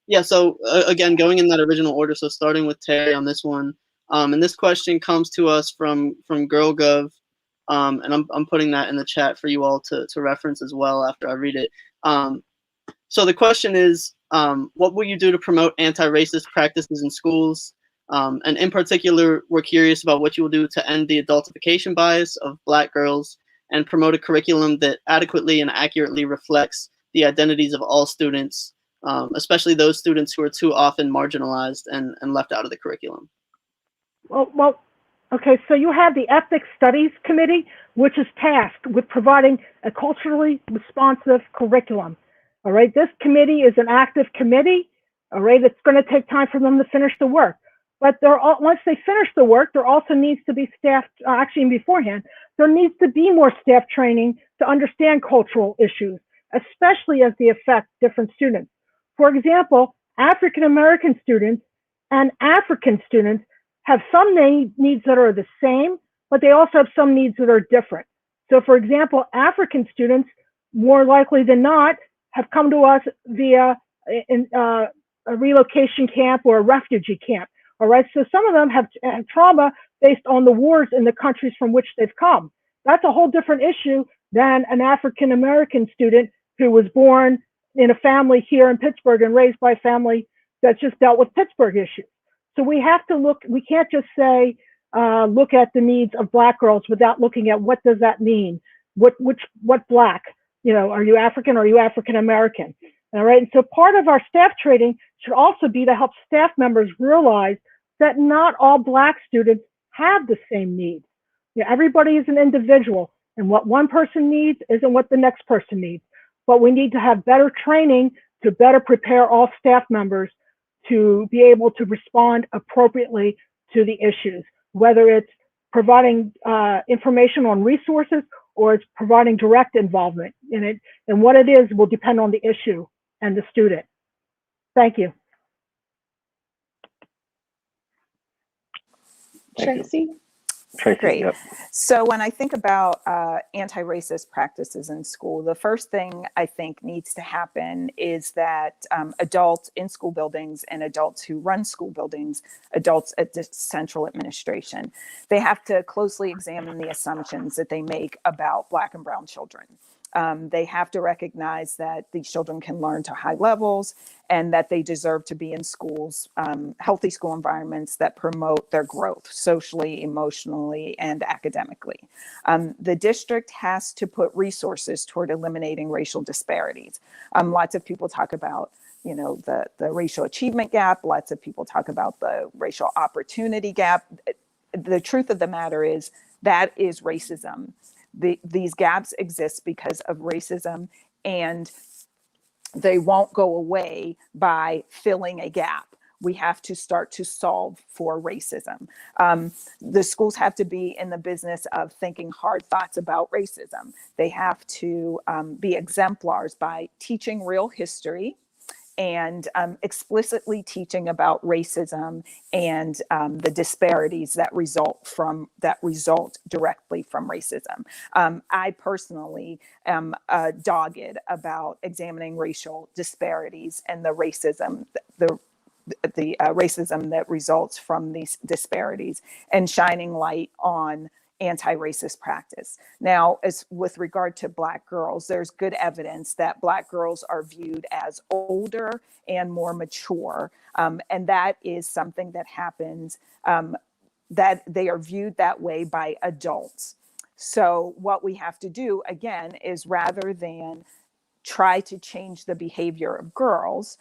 Yeah, so again, going in that original order, so starting with Terry on this one. And this question comes to us from GirlGov, and I'm putting that in the chat for you all to reference as well after I read it. So the question is, what will you do to promote anti-racist practices in schools? And in particular, we're curious about what you will do to end the adultification bias of Black girls and promote a curriculum that adequately and accurately reflects the identities of all students, especially those students who are too often marginalized and left out of the curriculum. Well, okay, so you have the Ethnic Studies Committee, which is tasked with providing a culturally responsive curriculum. All right, this committee is an active committee. All right, it's going to take time for them to finish the work. But once they finish the work, there also needs to be staff, actually beforehand, there needs to be more staff training to understand cultural issues, especially as they affect different students. For example, African-American students and African students have some needs that are the same, but they also have some needs that are different. So for example, African students, more likely than not, have come to us via a relocation camp or a refugee camp. All right, so some of them have trauma based on the wars in the countries from which they've come. That's a whole different issue than an African-American student who was born in a family here in Pittsburgh and raised by a family that just dealt with Pittsburgh issues. So we have to look, we can't just say, look at the needs of Black girls without looking at what does that mean? What Black, are you African or are you African-American? All right, and so part of our staff training should also be to help staff members realize that not all Black students have the same needs. Everybody is an individual, and what one person needs isn't what the next person needs. But we need to have better training to better prepare all staff members to be able to respond appropriately to the issues, whether it's providing information on resources or it's providing direct involvement in it. And what it is will depend on the issue and the student. Thank you. Tracy? Tracy, Great. yep. So when I think about anti-racist practices in school, the first thing I think needs to happen is that adults in school buildings and adults who run school buildings, adults at the central administration, they have to closely examine the assumptions that they make about Black and brown children. They have to recognize that these children can learn to high levels and that they deserve to be in schools, healthy school environments that promote their growth socially, emotionally, and academically. The district has to put resources toward eliminating racial disparities. Lots of people talk about the racial achievement gap. Lots of people talk about the racial opportunity gap. The truth of the matter is that is racism. These gaps exist because of racism, and they won't go away by filling a gap. We have to start to solve for racism. The schools have to be in the business of thinking hard thoughts about racism. They have to be exemplars by teaching real history and explicitly teaching about racism and the disparities that result directly from racism. I personally am dogged about examining racial disparities and the racism that results from these disparities and shining light on anti-racist practice. Now, as with regard to Black girls, there's good evidence that Black girls are viewed as older and more mature. And that is something that happens, that they are viewed that way by adults. So what we have to do, again, is rather than try to change the behavior of girls,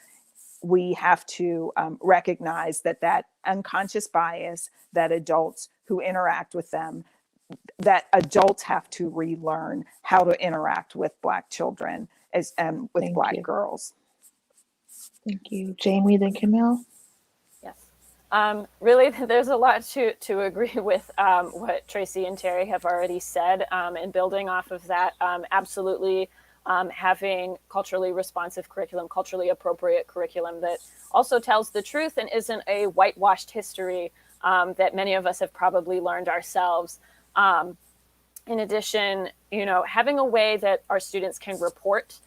we have to recognize that unconscious bias that adults who interact with them, that adults have to relearn how to interact with Black children and with Thank Black you. girls. Thank you. Jamie, then Camille. Yes. Really, there's a lot to agree with what Tracy and Terry have already said. And building off of that, absolutely having culturally responsive curriculum, culturally appropriate curriculum that also tells the truth and isn't a whitewashed history that many of us have probably learned ourselves. In addition, having a way that our students can report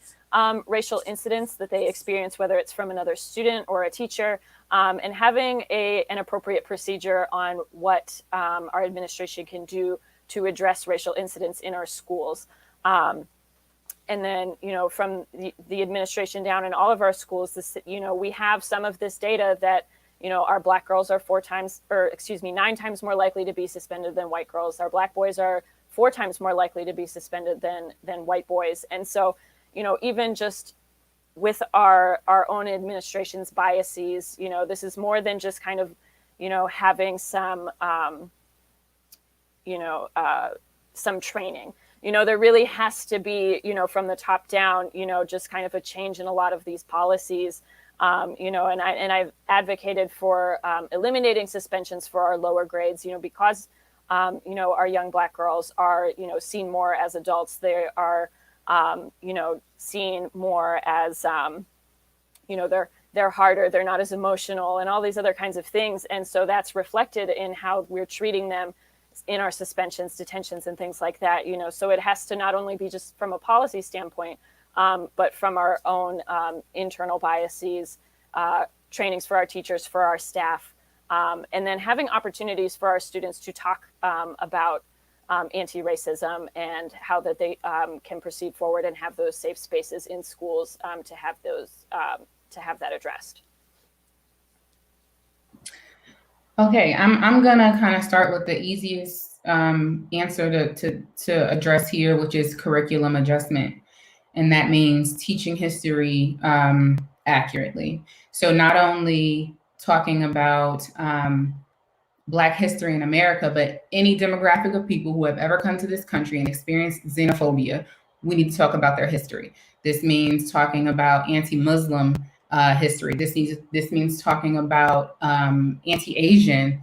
racial incidents that they experience, whether it's from another student or a teacher, and having an appropriate procedure on what our administration can do to address racial incidents in our schools. And then, from the administration down in all of our schools, we have some of this data that our Black girls are 9 times more likely to be suspended than white girls. Our Black boys are 4 times more likely to be suspended than white boys. And so, even just with our own administration's biases, this is more than just kind of, having some training. There really has to be, from the top down, just kind of a change in a lot of these policies. And I've advocated for eliminating suspensions for our lower grades, because, our young Black girls are, seen more as adults. They are, seen more as, they're harder, they're not as emotional and all these other kinds of things. And so that's reflected in how we're treating them in our suspensions, detentions, and things like that, so it has to not only be just from a policy standpoint, but from our own internal biases, trainings for our teachers, for our staff, and then having opportunities for our students to talk about anti-racism and how that they can proceed forward and have those safe spaces in schools to have that addressed. Okay, I'm gonna kind of start with the easiest answer to address here, which is curriculum adjustment. And that means teaching history accurately. So not only talking about Black history in America, but any demographic of people who have ever come to this country and experienced xenophobia, we need to talk about their history. This means talking about anti-Muslim history. This means talking about anti-Asian,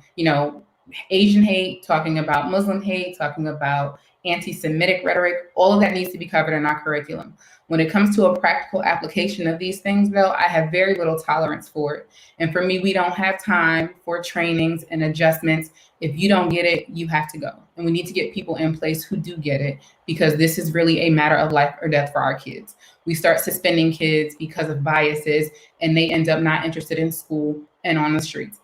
Asian hate, talking about Muslim hate, talking about anti-Semitic rhetoric, all of that needs to be covered in our curriculum. When it comes to a practical application of these things, though, I have very little tolerance for it. And for me, we don't have time for trainings and adjustments. If you don't get it, you have to go. And we need to get people in place who do get it, because this is really a matter of life or death for our kids. We start suspending kids because of biases, and they end up not interested in school and on the streets.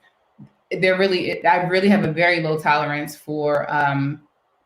I really have a very low tolerance for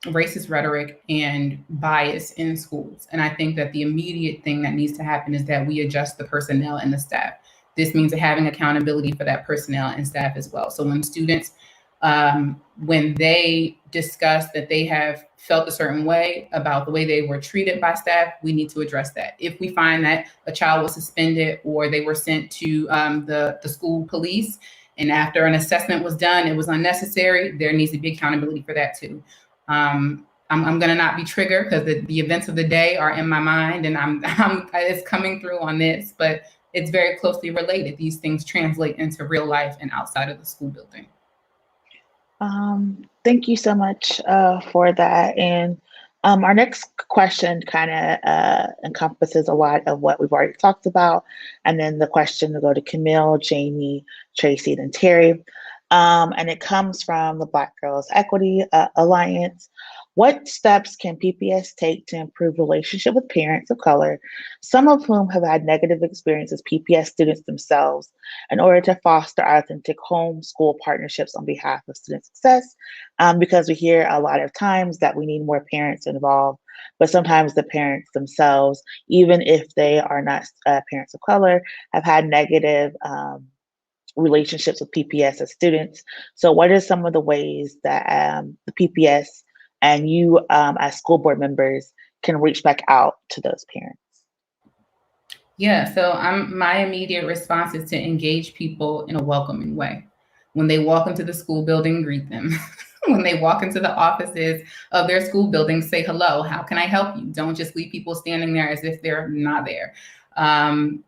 racist rhetoric and bias in schools. And I think that the immediate thing that needs to happen is that we adjust the personnel and the staff. This means having accountability for that personnel and staff as well. So when students, when they discuss that they have felt a certain way about the way they were treated by staff, we need to address that. If we find that a child was suspended or they were sent to the school police, and after an assessment was done, it was unnecessary, there needs to be accountability for that too. I'm going to not be triggered because the events of the day are in my mind, and it's coming through on this, but it's very closely related. These things translate into real life and outside of the school building. Thank you so much for that. And our next question kind of encompasses a lot of what we've already talked about. And then the question will go to Camille, Jamie, Tracy, and Terry. And it comes from the Black Girls Equity Alliance. What steps can PPS take to improve relationship with parents of color, some of whom have had negative experiences, PPS students themselves, in order to foster authentic home-school partnerships on behalf of student success? Because we hear a lot of times that we need more parents involved, but sometimes the parents themselves, even if they are not parents of color, have had negative relationships with PPS as students. So what are some of the ways that the PPS and you as school board members can reach back out to those parents? Yeah, so my immediate response is to engage people in a welcoming way. When they walk into the school building, greet them. When they walk into the offices of their school building, say hello, how can I help you? Don't just leave people standing there as if they're not there,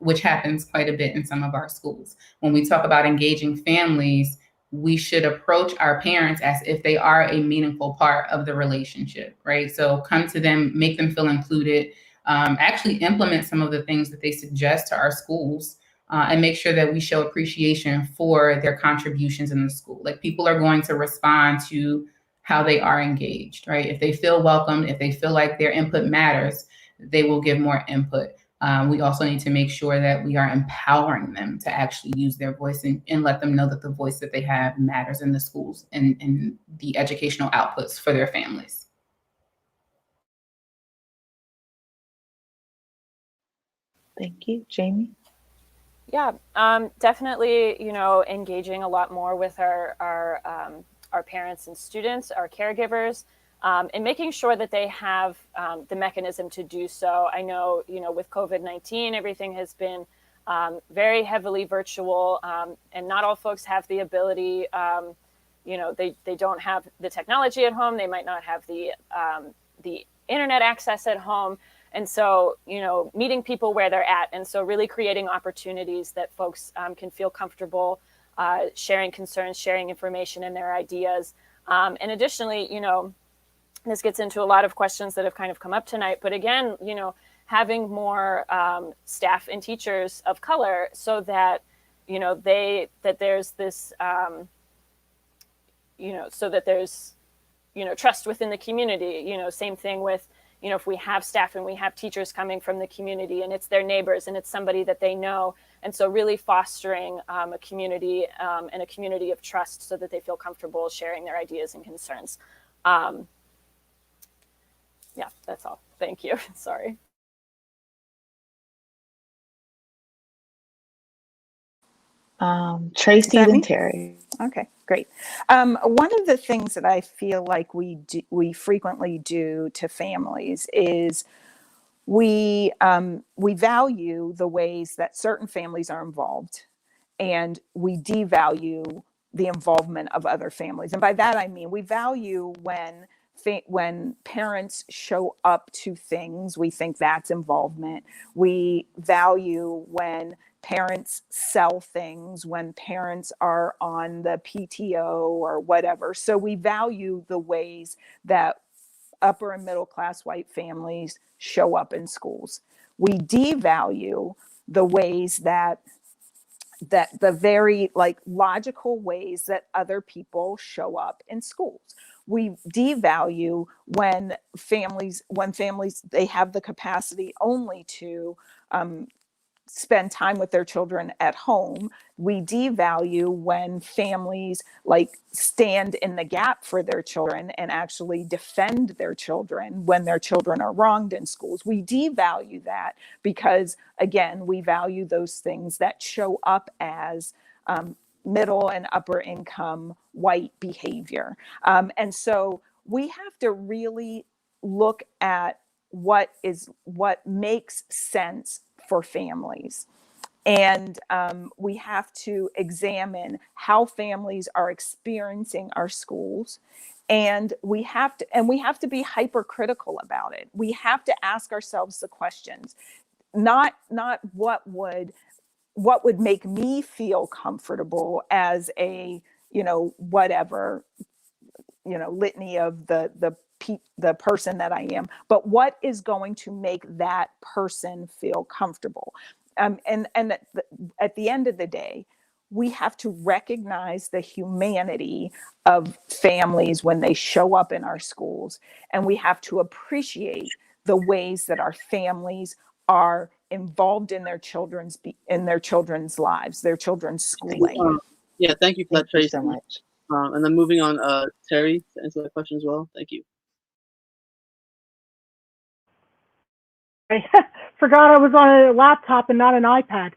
which happens quite a bit in some of our schools. When we talk about engaging families, we should approach our parents as if they are a meaningful part of the relationship, right? So come to them, make them feel included, actually implement some of the things that they suggest to our schools, and make sure that we show appreciation for their contributions in the school. Like, people are going to respond to how they are engaged, right? If they feel welcomed, if they feel like their input matters, they will give more input. We also need to make sure that we are empowering them to actually use their voice and let them know that the voice that they have matters in the schools and the educational outputs for their families. Thank you. Jamie? Yeah, definitely, engaging a lot more with our parents and students, our caregivers, and making sure that they have the mechanism to do so. I know, with COVID-19, everything has been very heavily virtual, and not all folks have the ability, they don't have the technology at home. They might not have the internet access at home. And so, meeting people where they're at. And so really creating opportunities that folks can feel comfortable sharing concerns, sharing information and their ideas. And additionally, this gets into a lot of questions that have kind of come up tonight. But again, having more staff and teachers of color so that, that there's this, so that there's, trust within the community. Same thing with, if we have staff and we have teachers coming from the community and it's their neighbors and it's somebody that they know. And so really fostering a community and a community of trust so that they feel comfortable sharing their ideas and concerns. Yeah, that's all. Thank you. Sorry. Tracy and Terry. Okay, great. One of the things that I feel like we frequently do to families is we value the ways that certain families are involved, and we devalue the involvement of other families. And by that I mean we value when parents show up to things. We think that's involvement. We value when parents sell things, when parents are on the PTO or whatever. So we value the ways that upper and middle class white families show up in schools. We devalue the ways that the very like logical ways that other people show up in schools. We devalue when families they have the capacity only to spend time with their children at home. We devalue when families like stand in the gap for their children and actually defend their children when their children are wronged in schools. We devalue that because, again, we value those things that show up as middle and upper income white behavior. And so we have to really look at what makes sense for families. And we have to examine how families are experiencing our schools. And we have to be hypercritical about it. We have to ask ourselves the questions, not what would make me feel comfortable as a, whatever, litany of the person that I am, but what is going to make that person feel comfortable. And at the end of the day, we have to recognize the humanity of families when they show up in our schools. And we have to appreciate the ways that our families are involved in their children's lives, their children's schooling. Yeah, thank you for that, Tracy. Thank you so much. And then moving on, Terry, to answer that question as well. Thank you. I forgot I was on a laptop and not an iPad.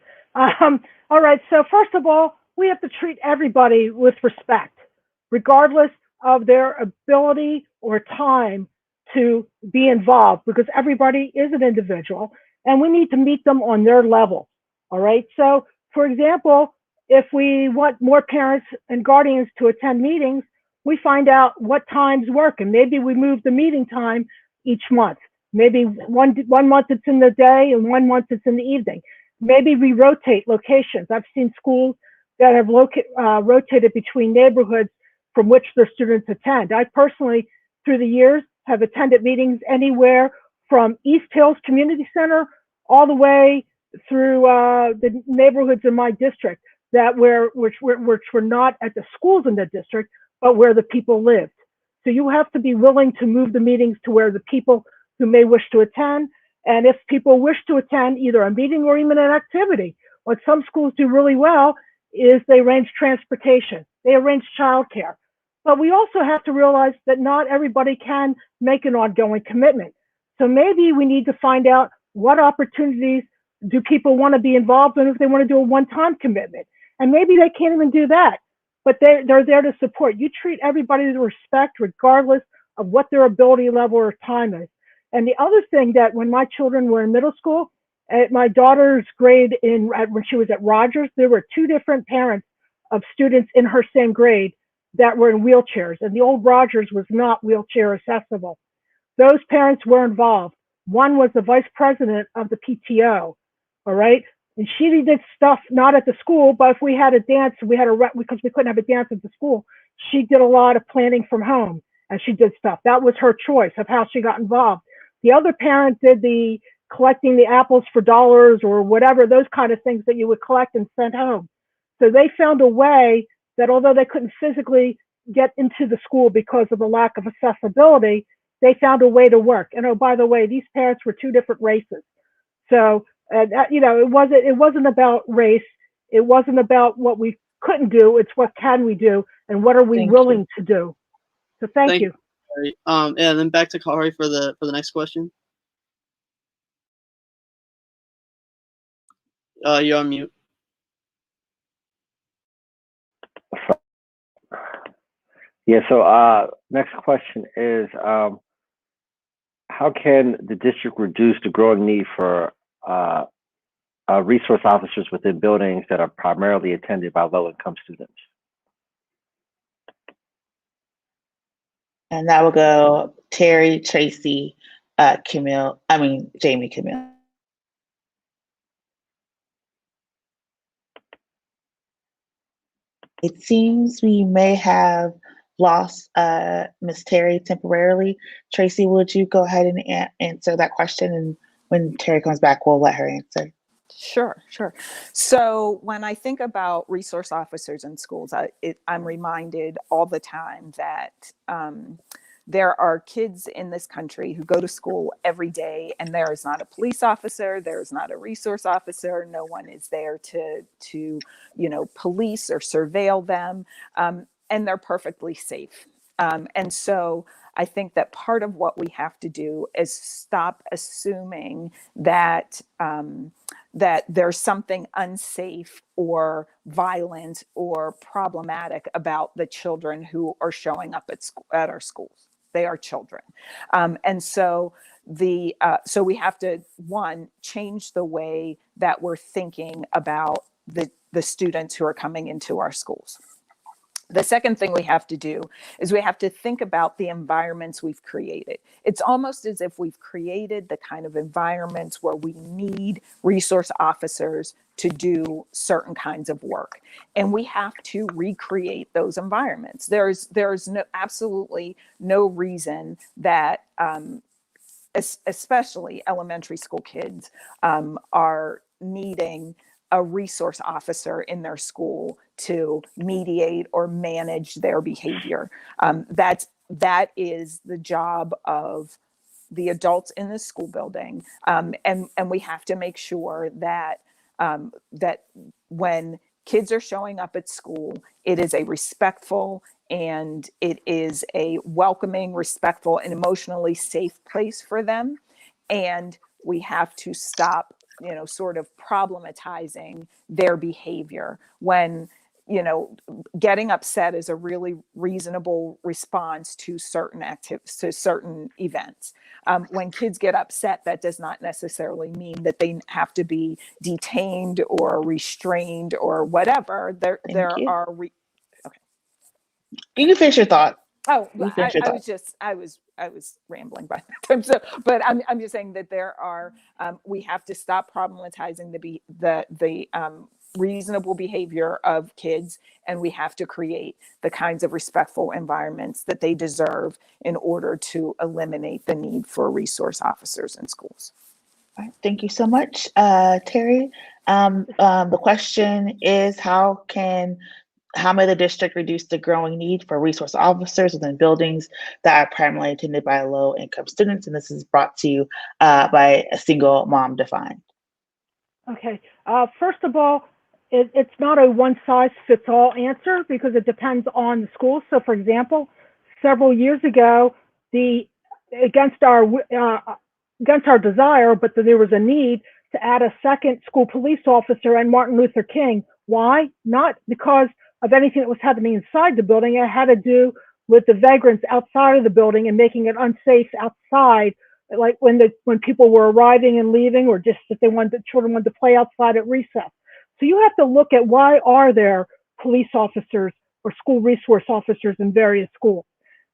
All right, so first of all, we have to treat everybody with respect, regardless of their ability or time to be involved, because everybody is an individual and we need to meet them on their level. All right, so for example, if we want more parents and guardians to attend meetings, we find out what times work, and maybe we move the meeting time each month. Maybe one month it's in the day and 1 month it's in the evening. Maybe we rotate locations. I've seen schools that have rotated between neighborhoods from which their students attend. I personally, through the years, have attended meetings anywhere from East Hills Community Center all the way through the neighborhoods in my district which were not at the schools in the district, but where the people lived. So you have to be willing to move the meetings to where the people who may wish to attend. And if people wish to attend either a meeting or even an activity, what some schools do really well is they arrange transportation, they arrange childcare. But we also have to realize that not everybody can make an ongoing commitment. So maybe we need to find out what opportunities do people want to be involved in if they want to do a one-time commitment. And maybe they can't even do that, but they're there to support. You treat everybody with respect, regardless of what their ability level or time is. And the other thing that when my children were in middle school, at my daughter's grade when she was at Rogers, there were two different parents of students in her same grade that were in wheelchairs, and the old Rogers was not wheelchair accessible. Those parents were involved. One was the vice president of the PTO, all right? And she did stuff not at the school, but if we had a dance, because we couldn't have a dance at the school, she did a lot of planning from home, and she did stuff. That was her choice of how she got involved. The other parent did the collecting the apples for dollars or whatever, those kind of things that you would collect and send home. So they found a way that although they couldn't physically get into the school because of the lack of accessibility, they found a way to work. And oh, by the way, these parents were two different races. So, it wasn't about race. It wasn't about what we couldn't do. It's what can we do and what are we willing to do. So thank you. And then back to Kahari for the next question. You're on mute. Yeah, so next question is, how can the district reduce the growing need for resource officers within buildings that are primarily attended by low-income students? And that will go Terry, Tracy, Jamie, Camille. It seems we may have lost Ms. Terry temporarily. Tracy, would you go ahead and answer that question? And when Terry comes back, we'll let her answer. Sure. So when I think about resource officers in schools, I'm reminded all the time that there are kids in this country who go to school every day, and there is not a police officer, there is not a resource officer, no one is there to police or surveil them, and they're perfectly safe. And so I think that part of what we have to do is stop assuming that that there's something unsafe or violent or problematic about the children who are showing up at our schools. They are children. And so so we have to, one, change the way that we're thinking about the students who are coming into our schools. The second thing we have to do is we have to think about the environments we've created. It's almost as if we've created the kind of environments where we need resource officers to do certain kinds of work. And we have to recreate those environments. There's absolutely no reason that especially elementary school kids are needing a resource officer in their school to mediate or manage their behavior. That is the job of the adults in the school building, and we have to make sure that that when kids are showing up at school, it is a respectful and it is a welcoming, respectful, and emotionally safe place for them. And we have to stop sort of problematizing their behavior when, getting upset is a really reasonable response to certain certain events. When kids get upset, that does not necessarily mean that they have to be detained or restrained or whatever. Okay. You can finish your thought. Oh, I was rambling by that time. So, but I'm just saying that there are, we have to stop problematizing the reasonable behavior of kids, and we have to create the kinds of respectful environments that they deserve in order to eliminate the need for resource officers in schools. All right, thank you so much, Terry. The question is, how may the district reduce the growing need for resource officers within buildings that are primarily attended by low-income students? And this is brought to you by a single mom defined. Okay. First of all, it's not a one-size-fits-all answer because it depends on the school. So, for example, several years ago, against our desire, but there was a need to add a second school police officer and Martin Luther King. Why? Not because of anything that was happening inside the building. It had to do with the vagrants outside of the building and making it unsafe outside, like when people were arriving and leaving, or just if children wanted to play outside at recess. So you have to look at why are there police officers or school resource officers in various schools.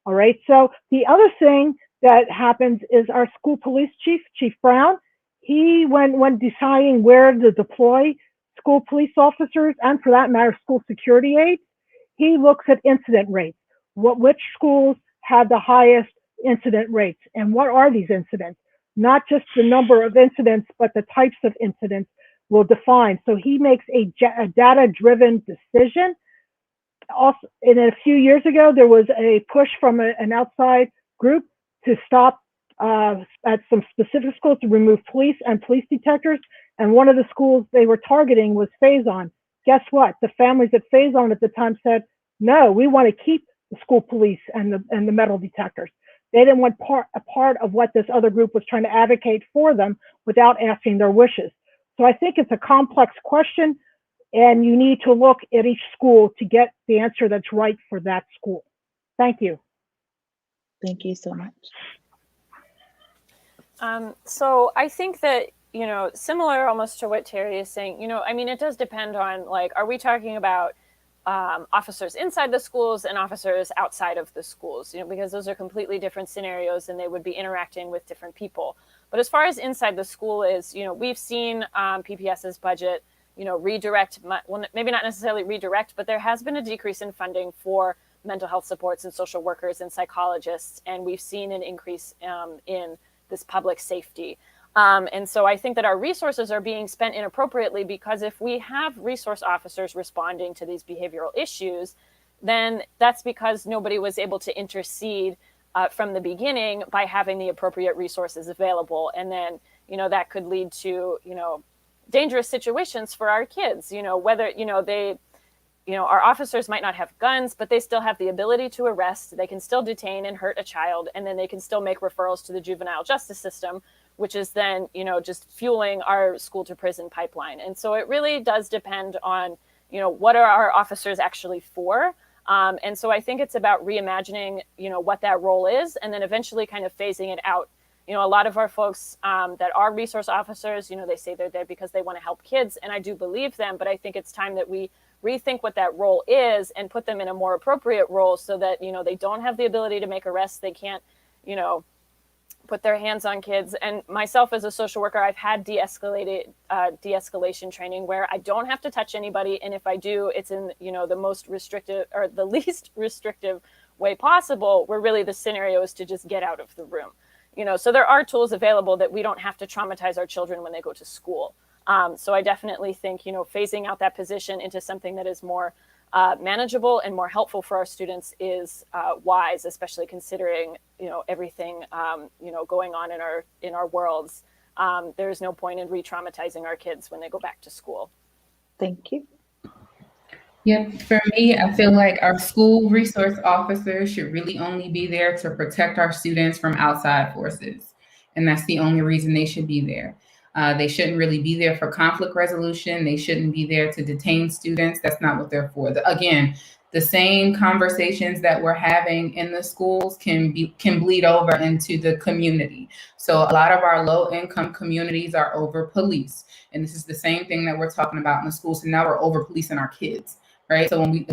All right. So the other thing that happens is our school police chief, Chief Brown, he when deciding where to deploy school police officers, and for that matter, school security aides, he looks at incident rates. Which schools had the highest incident rates, and what are these incidents? Not just the number of incidents, but the types of incidents will define. So he makes a data-driven decision. Also, and a few years ago, there was a push from an outside group to stop at some specific schools to remove police and police detectors. And one of the schools they were targeting was Faison. Guess what? The families at Faison at the time said, no, we want to keep the school police and the metal detectors. They didn't want a part of what this other group was trying to advocate for them without asking their wishes. So I think it's a complex question, and you need to look at each school to get the answer that's right for that school. Thank you. Thank you so much. So I think that, similar almost to what Terry is saying, it does depend on, are we talking about officers inside the schools and officers outside of the schools, because those are completely different scenarios and they would be interacting with different people. But as far as inside the school is, we've seen PPS's budget, redirect, well, maybe not necessarily redirect, but there has been a decrease in funding for mental health supports and social workers and psychologists, and we've seen an increase in this public safety. And so I think that our resources are being spent inappropriately, because if we have resource officers responding to these behavioral issues, then that's because nobody was able to intercede from the beginning by having the appropriate resources available. And then, that could lead to, dangerous situations for our kids, whether, our officers might not have guns, but they still have the ability to arrest. They can still detain and hurt a child, and then they can still make referrals to the juvenile justice system, which is then, just fueling our school to prison pipeline. And so it really does depend on, what are our officers actually for? And so I think it's about reimagining, what that role is, and then eventually kind of phasing it out. A lot of our folks that are resource officers, they say they're there because they want to help kids, and I do believe them, but I think it's time that we rethink what that role is and put them in a more appropriate role, so that, they don't have the ability to make arrests. They can't, put their hands on kids. And myself as a social worker, I've had de-escalation training where I don't have to touch anybody. And if I do, it's in, the most restrictive or the least restrictive way possible, where really the scenario is to just get out of the room. So there are tools available that we don't have to traumatize our children when they go to school. So I definitely think, phasing out that position into something that is more manageable and more helpful for our students is wise, especially considering, everything, going on in our worlds. There's no point in re-traumatizing our kids when they go back to school. Thank you. Yeah, for me, I feel like our school resource officers should really only be there to protect our students from outside forces. And that's the only reason they should be there. They shouldn't really be there for conflict resolution. They shouldn't be there to detain students. That's not what they're for. Again, the same conversations that we're having in the schools can bleed over into the community. So a lot of our low-income communities are over-policed. And this is the same thing that we're talking about in the schools. And now we're over-policing our kids, right? So when we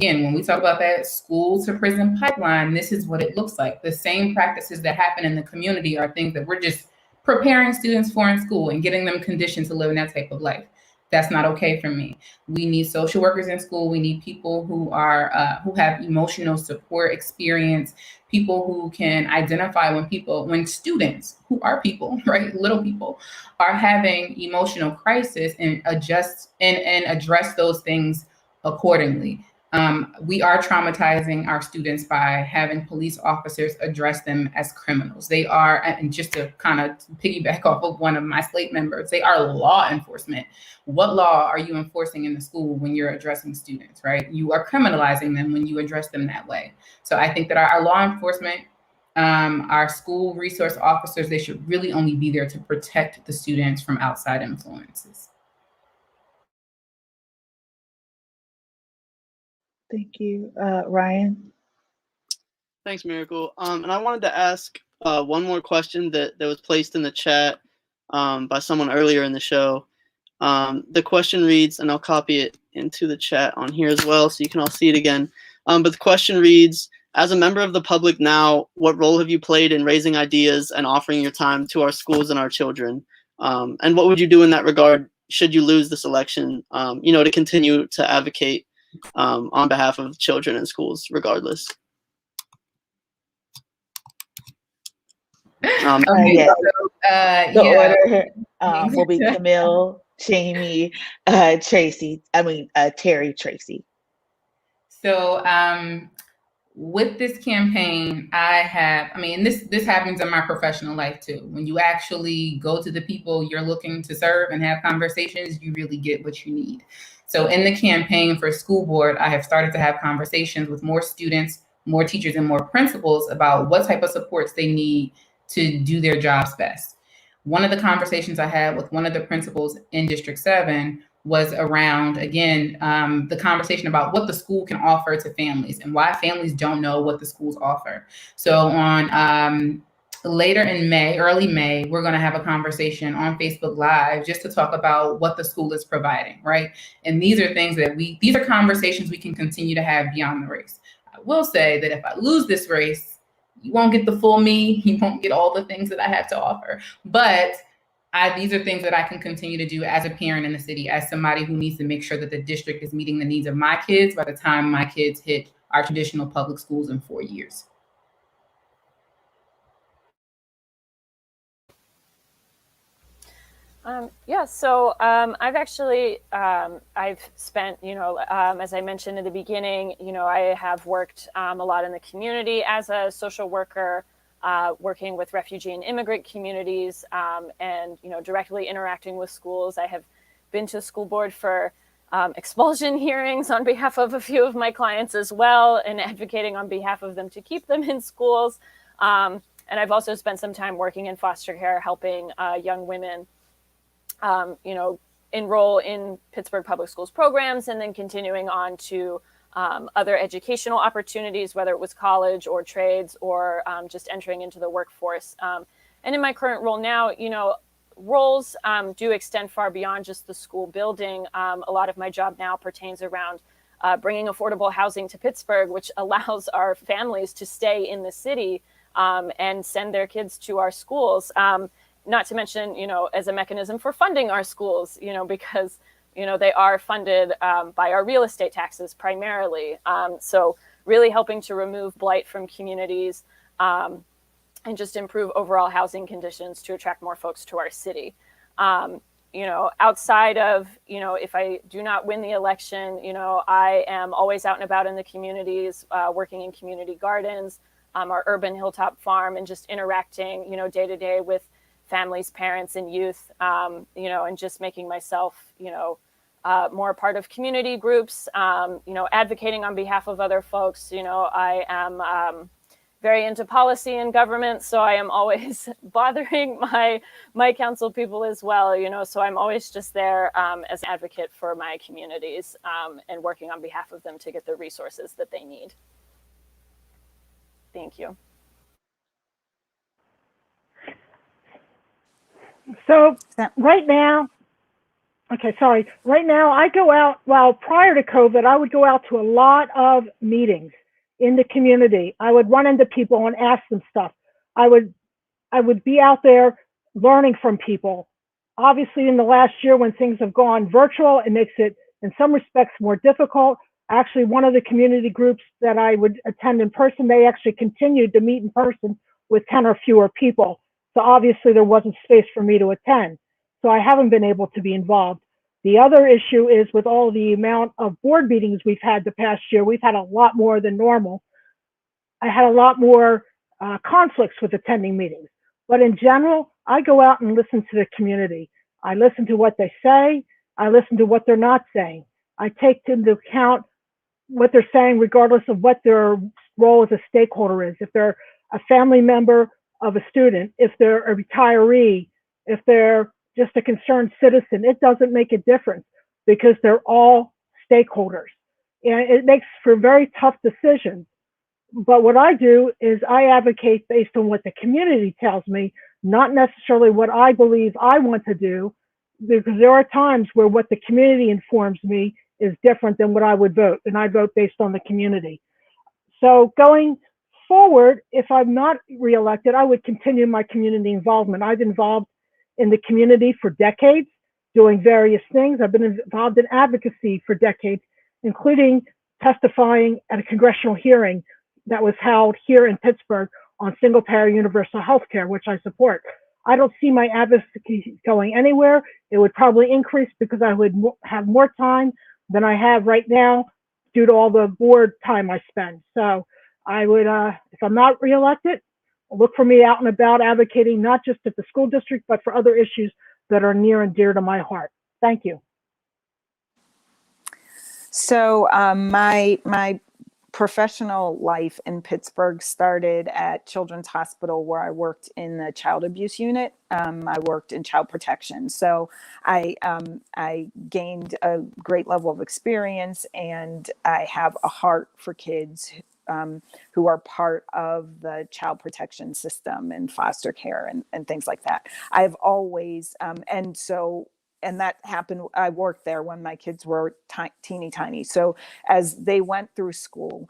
talk about that school to prison pipeline, this is what it looks like. The same practices that happen in the community are things that we're just preparing students for in school and getting them conditioned to live in that type of life. That's not okay for me. We need social workers in school. We need people who have emotional support experience, people who can identify when students who are people, right, little people, are having emotional crisis and adjust and address those things accordingly. We are traumatizing our students by having police officers address them as criminals. They are, and just to kind of piggyback off of one of my slate members, they are law enforcement. What law are you enforcing in the school when you're addressing students, right? You are criminalizing them when you address them that way. So I think that our law enforcement, our school resource officers, they should really only be there to protect the students from outside influences. Thank you, Ryan. Thanks, Miracle. And I wanted to ask one more question that was placed in the chat by someone earlier in the show. The question reads, and I'll copy it into the chat on here as well, so you can all see it again. But the question reads, as a member of the public now, what role have you played in raising ideas and offering your time to our schools and our children? And what would you do in that regard should you lose this election, to continue to advocate on behalf of children and schools, regardless? The order will be Camille, Jamie, Tracy. Terry, Tracy. So with this campaign, this happens in my professional life too. When you actually go to the people you're looking to serve and have conversations, you really get what you need. So in the campaign for school board, I have started to have conversations with more students, more teachers, and more principals about what type of supports they need to do their jobs best. One of the conversations I had with one of the principals in District 7 was around, again, the conversation about what the school can offer to families and why families don't know what the schools offer. So on later in May, early May, we're going to have a conversation on Facebook Live just to talk about what the school is providing, right? And these are things that these are conversations we can continue to have beyond the race. I will say that if I lose this race, you won't get the full me. You won't get all the things that I have to offer. But these are things that I can continue to do as a parent in the city, as somebody who needs to make sure that the district is meeting the needs of my kids by the time my kids hit our traditional public schools in 4 years. I've actually, I've spent, as I mentioned in the beginning, I have worked a lot in the community as a social worker, working with refugee and immigrant communities, and, directly interacting with schools. I have been to school board for expulsion hearings on behalf of a few of my clients as well, and advocating on behalf of them to keep them in schools. And I've also spent some time working in foster care, helping young women enroll in Pittsburgh Public Schools programs, and then continuing on to other educational opportunities, whether it was college or trades or just entering into the workforce. And in my current role now, roles do extend far beyond just the school building. A lot of my job now pertains around bringing affordable housing to Pittsburgh, which allows our families to stay in the city and send their kids to our schools. Not to mention, as a mechanism for funding our schools, because, they are funded by our real estate taxes primarily. So really helping to remove blight from communities and just improve overall housing conditions to attract more folks to our city. Outside of, if I do not win the election, I am always out and about in the communities, working in community gardens, our urban hilltop farm, and just interacting, day to day with families, parents, and youth, and just making myself, more a part of community groups, advocating on behalf of other folks. I am very into policy and government, so I am always bothering my council people as well, so I'm always just there as an advocate for my communities and working on behalf of them to get the resources that they need. Thank you. So right now, right now I go out, well, prior to COVID, I would go out to a lot of meetings in the community. I would run into people and ask them stuff. I would be out there learning from people. Obviously, in the last year when things have gone virtual, it makes it, in some respects, more difficult. Actually, one of the community groups that I would attend in person, they actually continued to meet in person with 10 or fewer people. So obviously there wasn't space for me to attend. So I haven't been able to be involved. The other issue is with all the amount of board meetings we've had the past year, we've had a lot more than normal. I had a lot more conflicts with attending meetings. But in general, I go out and listen to the community. I listen to what they say. I listen to what they're not saying. I take into account what they're saying regardless of what their role as a stakeholder is. If they're a family member of a student, if they're a retiree, if they're just a concerned citizen, it doesn't make a difference because they're all stakeholders. And it makes for very tough decisions. But what I do is I advocate based on what the community tells me, not necessarily what I believe I want to do, because there are times where what the community informs me is different than what I would vote, and I vote based on the community. So going forward, if I'm not reelected, I would continue my community involvement. I've been involved in the community for decades, doing various things. I've been involved in advocacy for decades, including testifying at a congressional hearing that was held here in Pittsburgh on single-payer universal health care, which I support. I don't see my advocacy going anywhere. It would probably increase because I would have more time than I have right now due to all the board time I spend. So I would, if I'm not reelected, look for me out and about advocating not just at the school district, but for other issues that are near and dear to my heart. Thank you. So my professional life in Pittsburgh started at Children's Hospital, where I worked in the child abuse unit. I worked in child protection. So I gained a great level of experience, and I have a heart for kids who are part of the child protection system and foster care and things like that. I've always, and that happened, I worked there when my kids were teeny tiny. So as they went through school,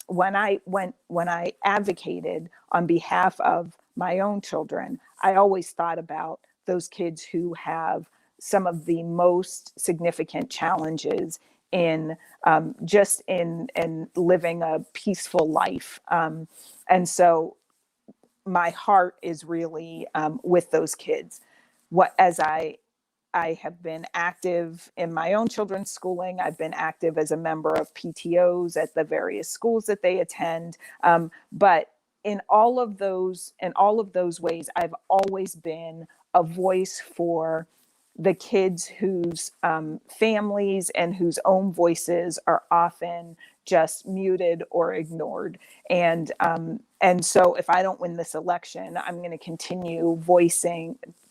when I advocated on behalf of my own children, I always thought about those kids who have some of the most significant challenges in just in living a peaceful life. And so my heart is really with those kids. As I have been active in my own children's schooling. I've been active as a member of PTOs at the various schools that they attend. But in all of those ways, I've always been a voice for the kids whose families and whose own voices are often just muted or ignored. And so if I don't win this election, I'm going to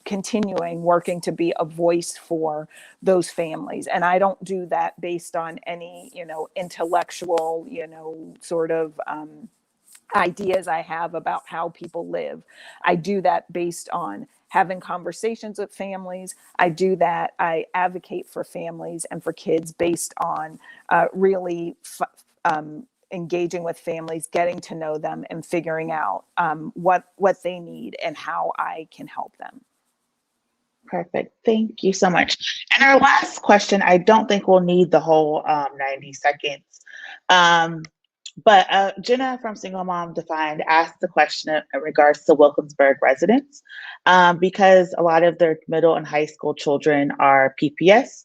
continuing working to be a voice for those families. And I don't do that based on any, intellectual, sort of ideas I have about how people live. I do that based on having conversations with families. I advocate for families and for kids based on really engaging with families, getting to know them, and figuring out what they need and how I can help them. Perfect. Thank you so much. And our last question, I don't think we'll need the whole 90 seconds. But Jenna from Single Mom Defined asked the question in regards to Wilkinsburg residents, because a lot of their middle and high school children are PPS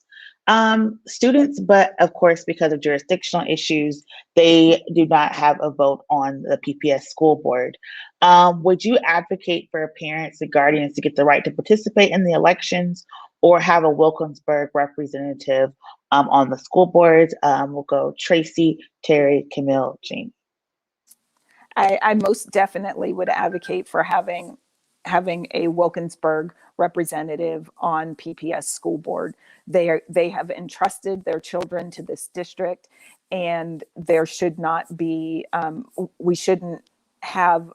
students, but of course, because of jurisdictional issues, they do not have a vote on the PPS school board. Would you advocate for parents and guardians to get the right to participate in the elections or have a Wilkinsburg representative on the school board? We'll go Tracy, Terry, Camille, Jean. I most definitely would advocate for having a Wilkinsburg representative on PPS school board. They have entrusted their children to this district, and there should not be, we shouldn't have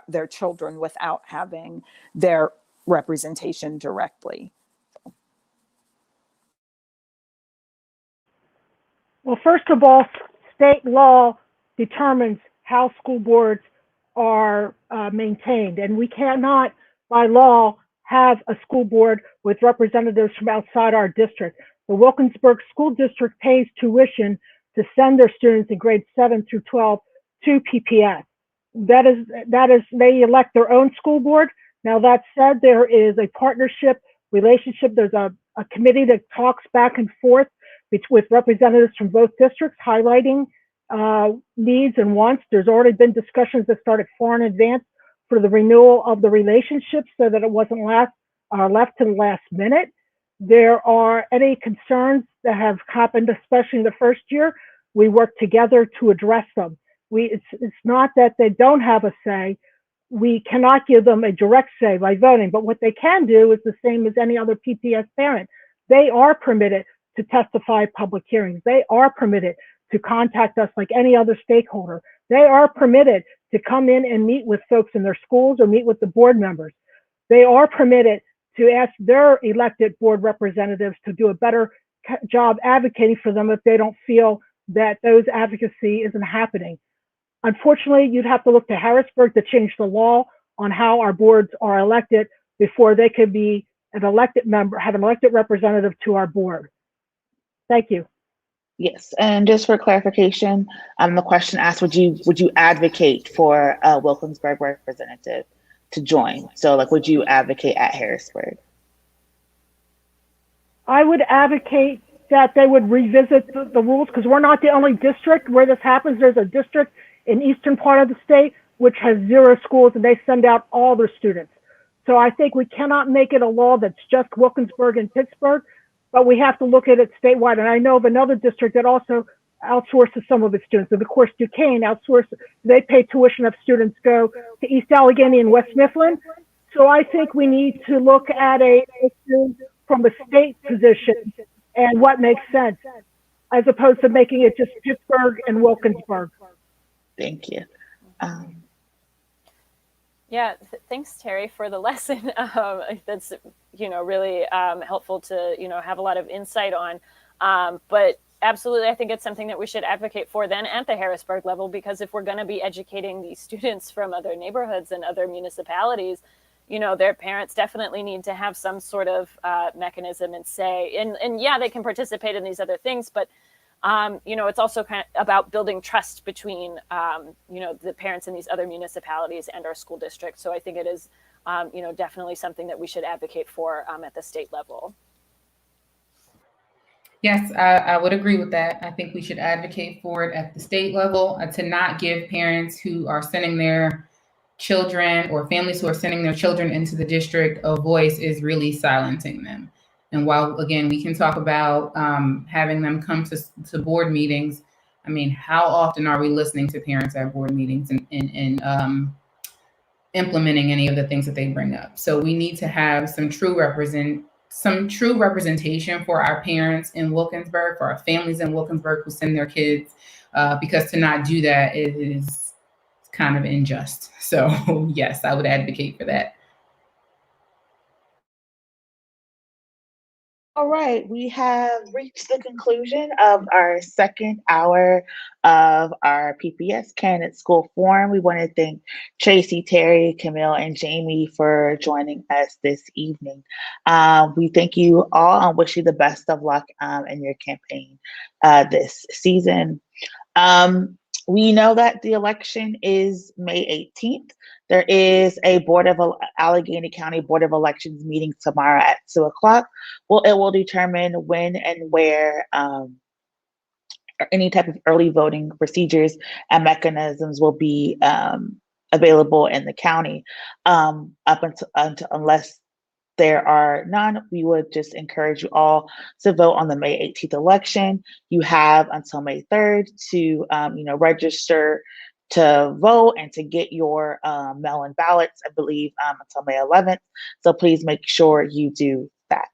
their children without having their representation directly. Well, first of all, state law determines how school boards are maintained, and we cannot, by law, have a school board with representatives from outside our district. The Wilkinsburg School District pays tuition to send their students in grades 7 through 12 to PPS. That is, they elect their own school board. Now, that said, there is a partnership relationship. There's a committee that talks back and forth with representatives from both districts, highlighting needs and wants. There's already been discussions that started far in advance for the renewal of the relationship so that it wasn't left to the last minute. There are any concerns that have happened, especially in the first year, we work together to address them. It's not that they don't have a say. We cannot give them a direct say by voting, but what they can do is the same as any other PPS parent. They are permitted to testify at public hearings. They are permitted to contact us like any other stakeholder. They are permitted to come in and meet with folks in their schools or meet with the board members. They are permitted to ask their elected board representatives to do a better job advocating for them if they don't feel that those advocacy isn't happening. Unfortunately, you'd have to look to Harrisburg to change the law on how our boards are elected before they could be an elected member, have an elected representative to our board. Thank you. Yes, and just for clarification, the question asked, would you advocate for a Wilkinsburg representative to join? So like, would you advocate at Harrisburg? I would advocate that they would revisit the rules, because we're not the only district where this happens. There's a district in eastern part of the state which has 0 schools, and they send out all their students. So I think we cannot make it a law that's just Wilkinsburg and Pittsburgh, but we have to look at it statewide. And I know of another district that also outsources some of its students. And of course, Duquesne outsources, they pay tuition if students go to East Allegheny and West Mifflin. So I think we need to look at a from a state position and what makes sense, as opposed to making it just Pittsburgh and Wilkinsburg. Thank you. Yeah, thanks, Terry, for the lesson. That's, really helpful to, have a lot of insight on. But absolutely, I think it's something that we should advocate for then at the Harrisburg level, because if we're going to be educating these students from other neighborhoods and other municipalities, their parents definitely need to have some sort of mechanism and say, and yeah, they can participate in these other things, but It's also kind of about building trust between, the parents in these other municipalities and our school district. So I think it is, definitely something that we should advocate for at the state level. Yes, I would agree with that. I think we should advocate for it at the state level to not give parents who are sending their children or families who are sending their children into the district a voice is really silencing them. And while, again, we can talk about having them come to board meetings, I mean, how often are we listening to parents at board meetings and implementing any of the things that they bring up? So we need to have some true representation for our parents in Wilkinsburg, for our families in Wilkinsburg who send their kids, because to not do that is kind of unjust. So yes, I would advocate for that. All right, we have reached the conclusion of our second hour of our PPS Candidate School Forum. We want to thank Tracy, Terry, Camille, and Jamie for joining us this evening. We thank you all and wish you the best of luck in your campaign this season. We know that the election is May 18th. There is a Allegheny County Board of Elections meeting tomorrow at 2 o'clock. Well, it will determine when and where any type of early voting procedures and mechanisms will be available in the county. Unless there are none, we would just encourage you all to vote on the May 18th election. You have until May 3rd to register to vote and to get your mail-in ballots, I believe, until May 11th. So please make sure you do that.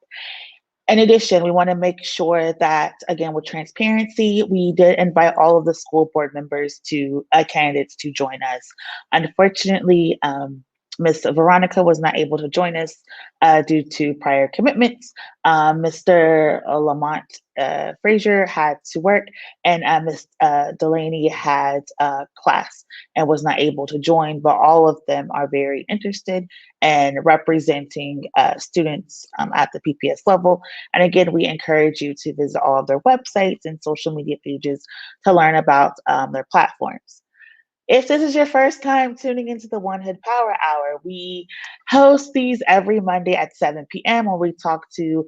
In addition, we want to make sure that, again, with transparency, we did invite all of the school board members to candidates to join us. Unfortunately, Ms. Veronica was not able to join us due to prior commitments. Mr. Lamont Frazier had to work, and Ms. Delaney had class and was not able to join, but all of them are very interested in representing students at the PPS level. And again, we encourage you to visit all of their websites and social media pages to learn about their platforms. If this is your first time tuning into the One Hood Power Hour, we host these every Monday at 7 p.m. where we talk to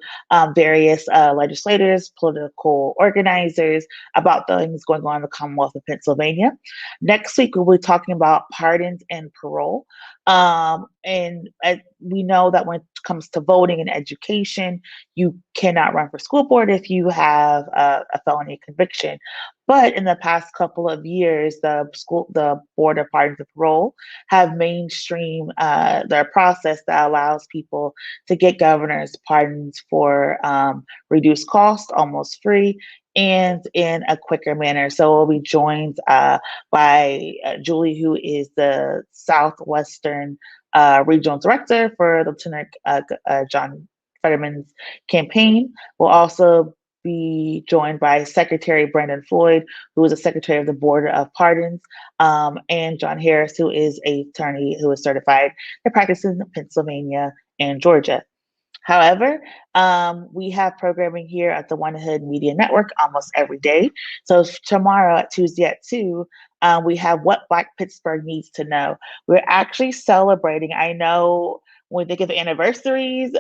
various legislators, political organizers about things going on in the Commonwealth of Pennsylvania. Next week, we'll be talking about pardons and parole. And we know that when it comes to voting and education, you cannot run for school board if you have a felony conviction. But in the past couple of years, the Board of Pardons and Parole have mainstreamed their process that allows people to get governor's pardons for reduced cost, almost free, and in a quicker manner. So we'll be joined by Julie, who is the Southwestern Regional Director for Lieutenant John Fetterman's campaign. We'll also be joined by Secretary Brandon Floyd, who is the Secretary of the Board of Pardons, and John Harris, who is an attorney who is certified to practice in Pennsylvania and Georgia. However, we have programming here at the One Hood Media Network almost every day. So tomorrow, Tuesday at 2, we have What Black Pittsburgh Needs to Know. We're actually celebrating. I know when we think of anniversaries,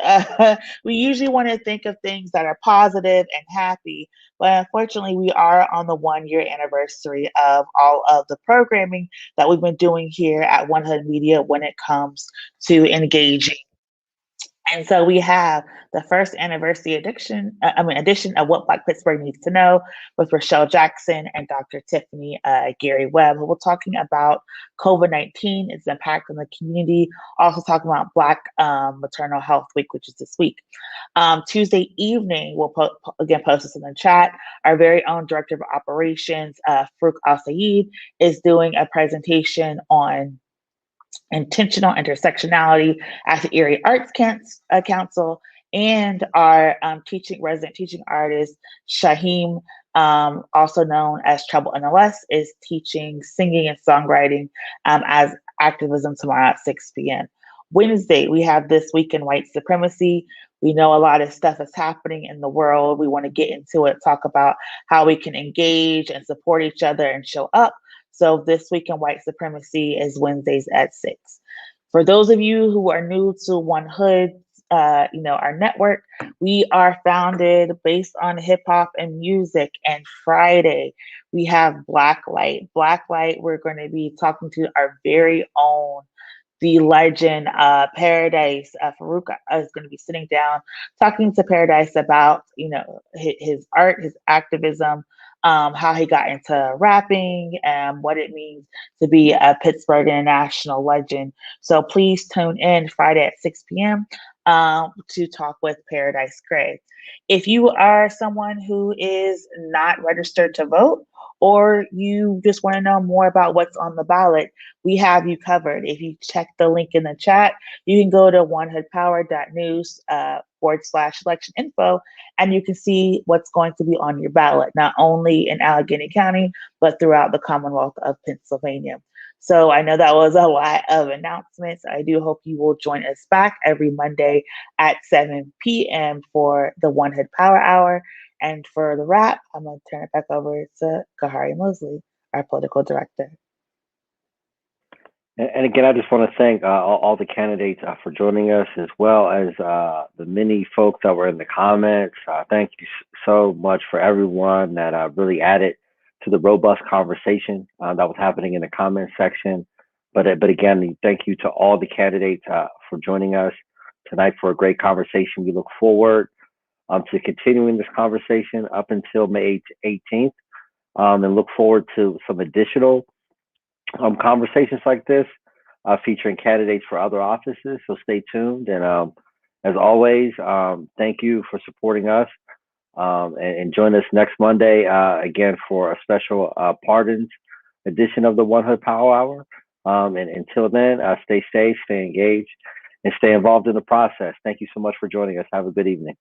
we usually want to think of things that are positive and happy. But unfortunately, we are on the 1-year anniversary of all of the programming that we've been doing here at One Hood Media when it comes to engaging. And so we have the first anniversary edition of What Black Pittsburgh Needs to Know with Rochelle Jackson and Dr. Tiffany Gary Webb, who we're talking about COVID-19, its impact on the community, also talking about Black Maternal Health Week, which is this week. Tuesday evening, we'll again post this in the chat. Our very own Director of Operations, Farouk Al-Sayed, is doing a presentation on intentional intersectionality at the Erie Arts Council, and our resident teaching artist, Shaheem, also known as Trouble NLS, is teaching singing and songwriting as activism tomorrow at 6 p.m. Wednesday, we have This Week in White Supremacy. We know a lot of stuff is happening in the world. We want to get into it, talk about how we can engage and support each other and show up. So This Week in White Supremacy is Wednesdays at 6. For those of you who are new to One Hood, our network, we are founded based on hip hop and music. And Friday, we have Blacklight. Blacklight, we're going to be talking to our very own, the legend, Paradise. Farouk is going to be sitting down, talking to Paradise about, his art, his activism, how he got into rapping, and what it means to be a Pittsburgh international legend. So please tune in Friday at 6 p.m. To talk with Paradise Gray. If you are someone who is not registered to vote, or you just want to know more about what's on the ballot, we have you covered. If you check the link in the chat, you can go to onehoodpower.news /election info, and you can see what's going to be on your ballot, not only in Allegheny County, but throughout the Commonwealth of Pennsylvania. So I know that was a lot of announcements. I do hope you will join us back every Monday at 7 p.m. for the One Hood Power Hour. And for the wrap, I'm going to turn it back over to Kahari Mosley, our political director. And again, I just want to thank all the candidates for joining us, as well as the many folks that were in the comments. Thank you so much for everyone that really added to the robust conversation that was happening in the comment section. But again, thank you to all the candidates for joining us tonight for a great conversation. We look forward to continuing this conversation up until May 18th, and look forward to some additional conversations like this featuring candidates for other offices. So stay tuned. And as always, thank you for supporting us. And join us next Monday again for a special pardons edition of the One Hood Power Hour. And until then, stay safe, stay engaged, and stay involved in the process. Thank you so much for joining us. Have a good evening.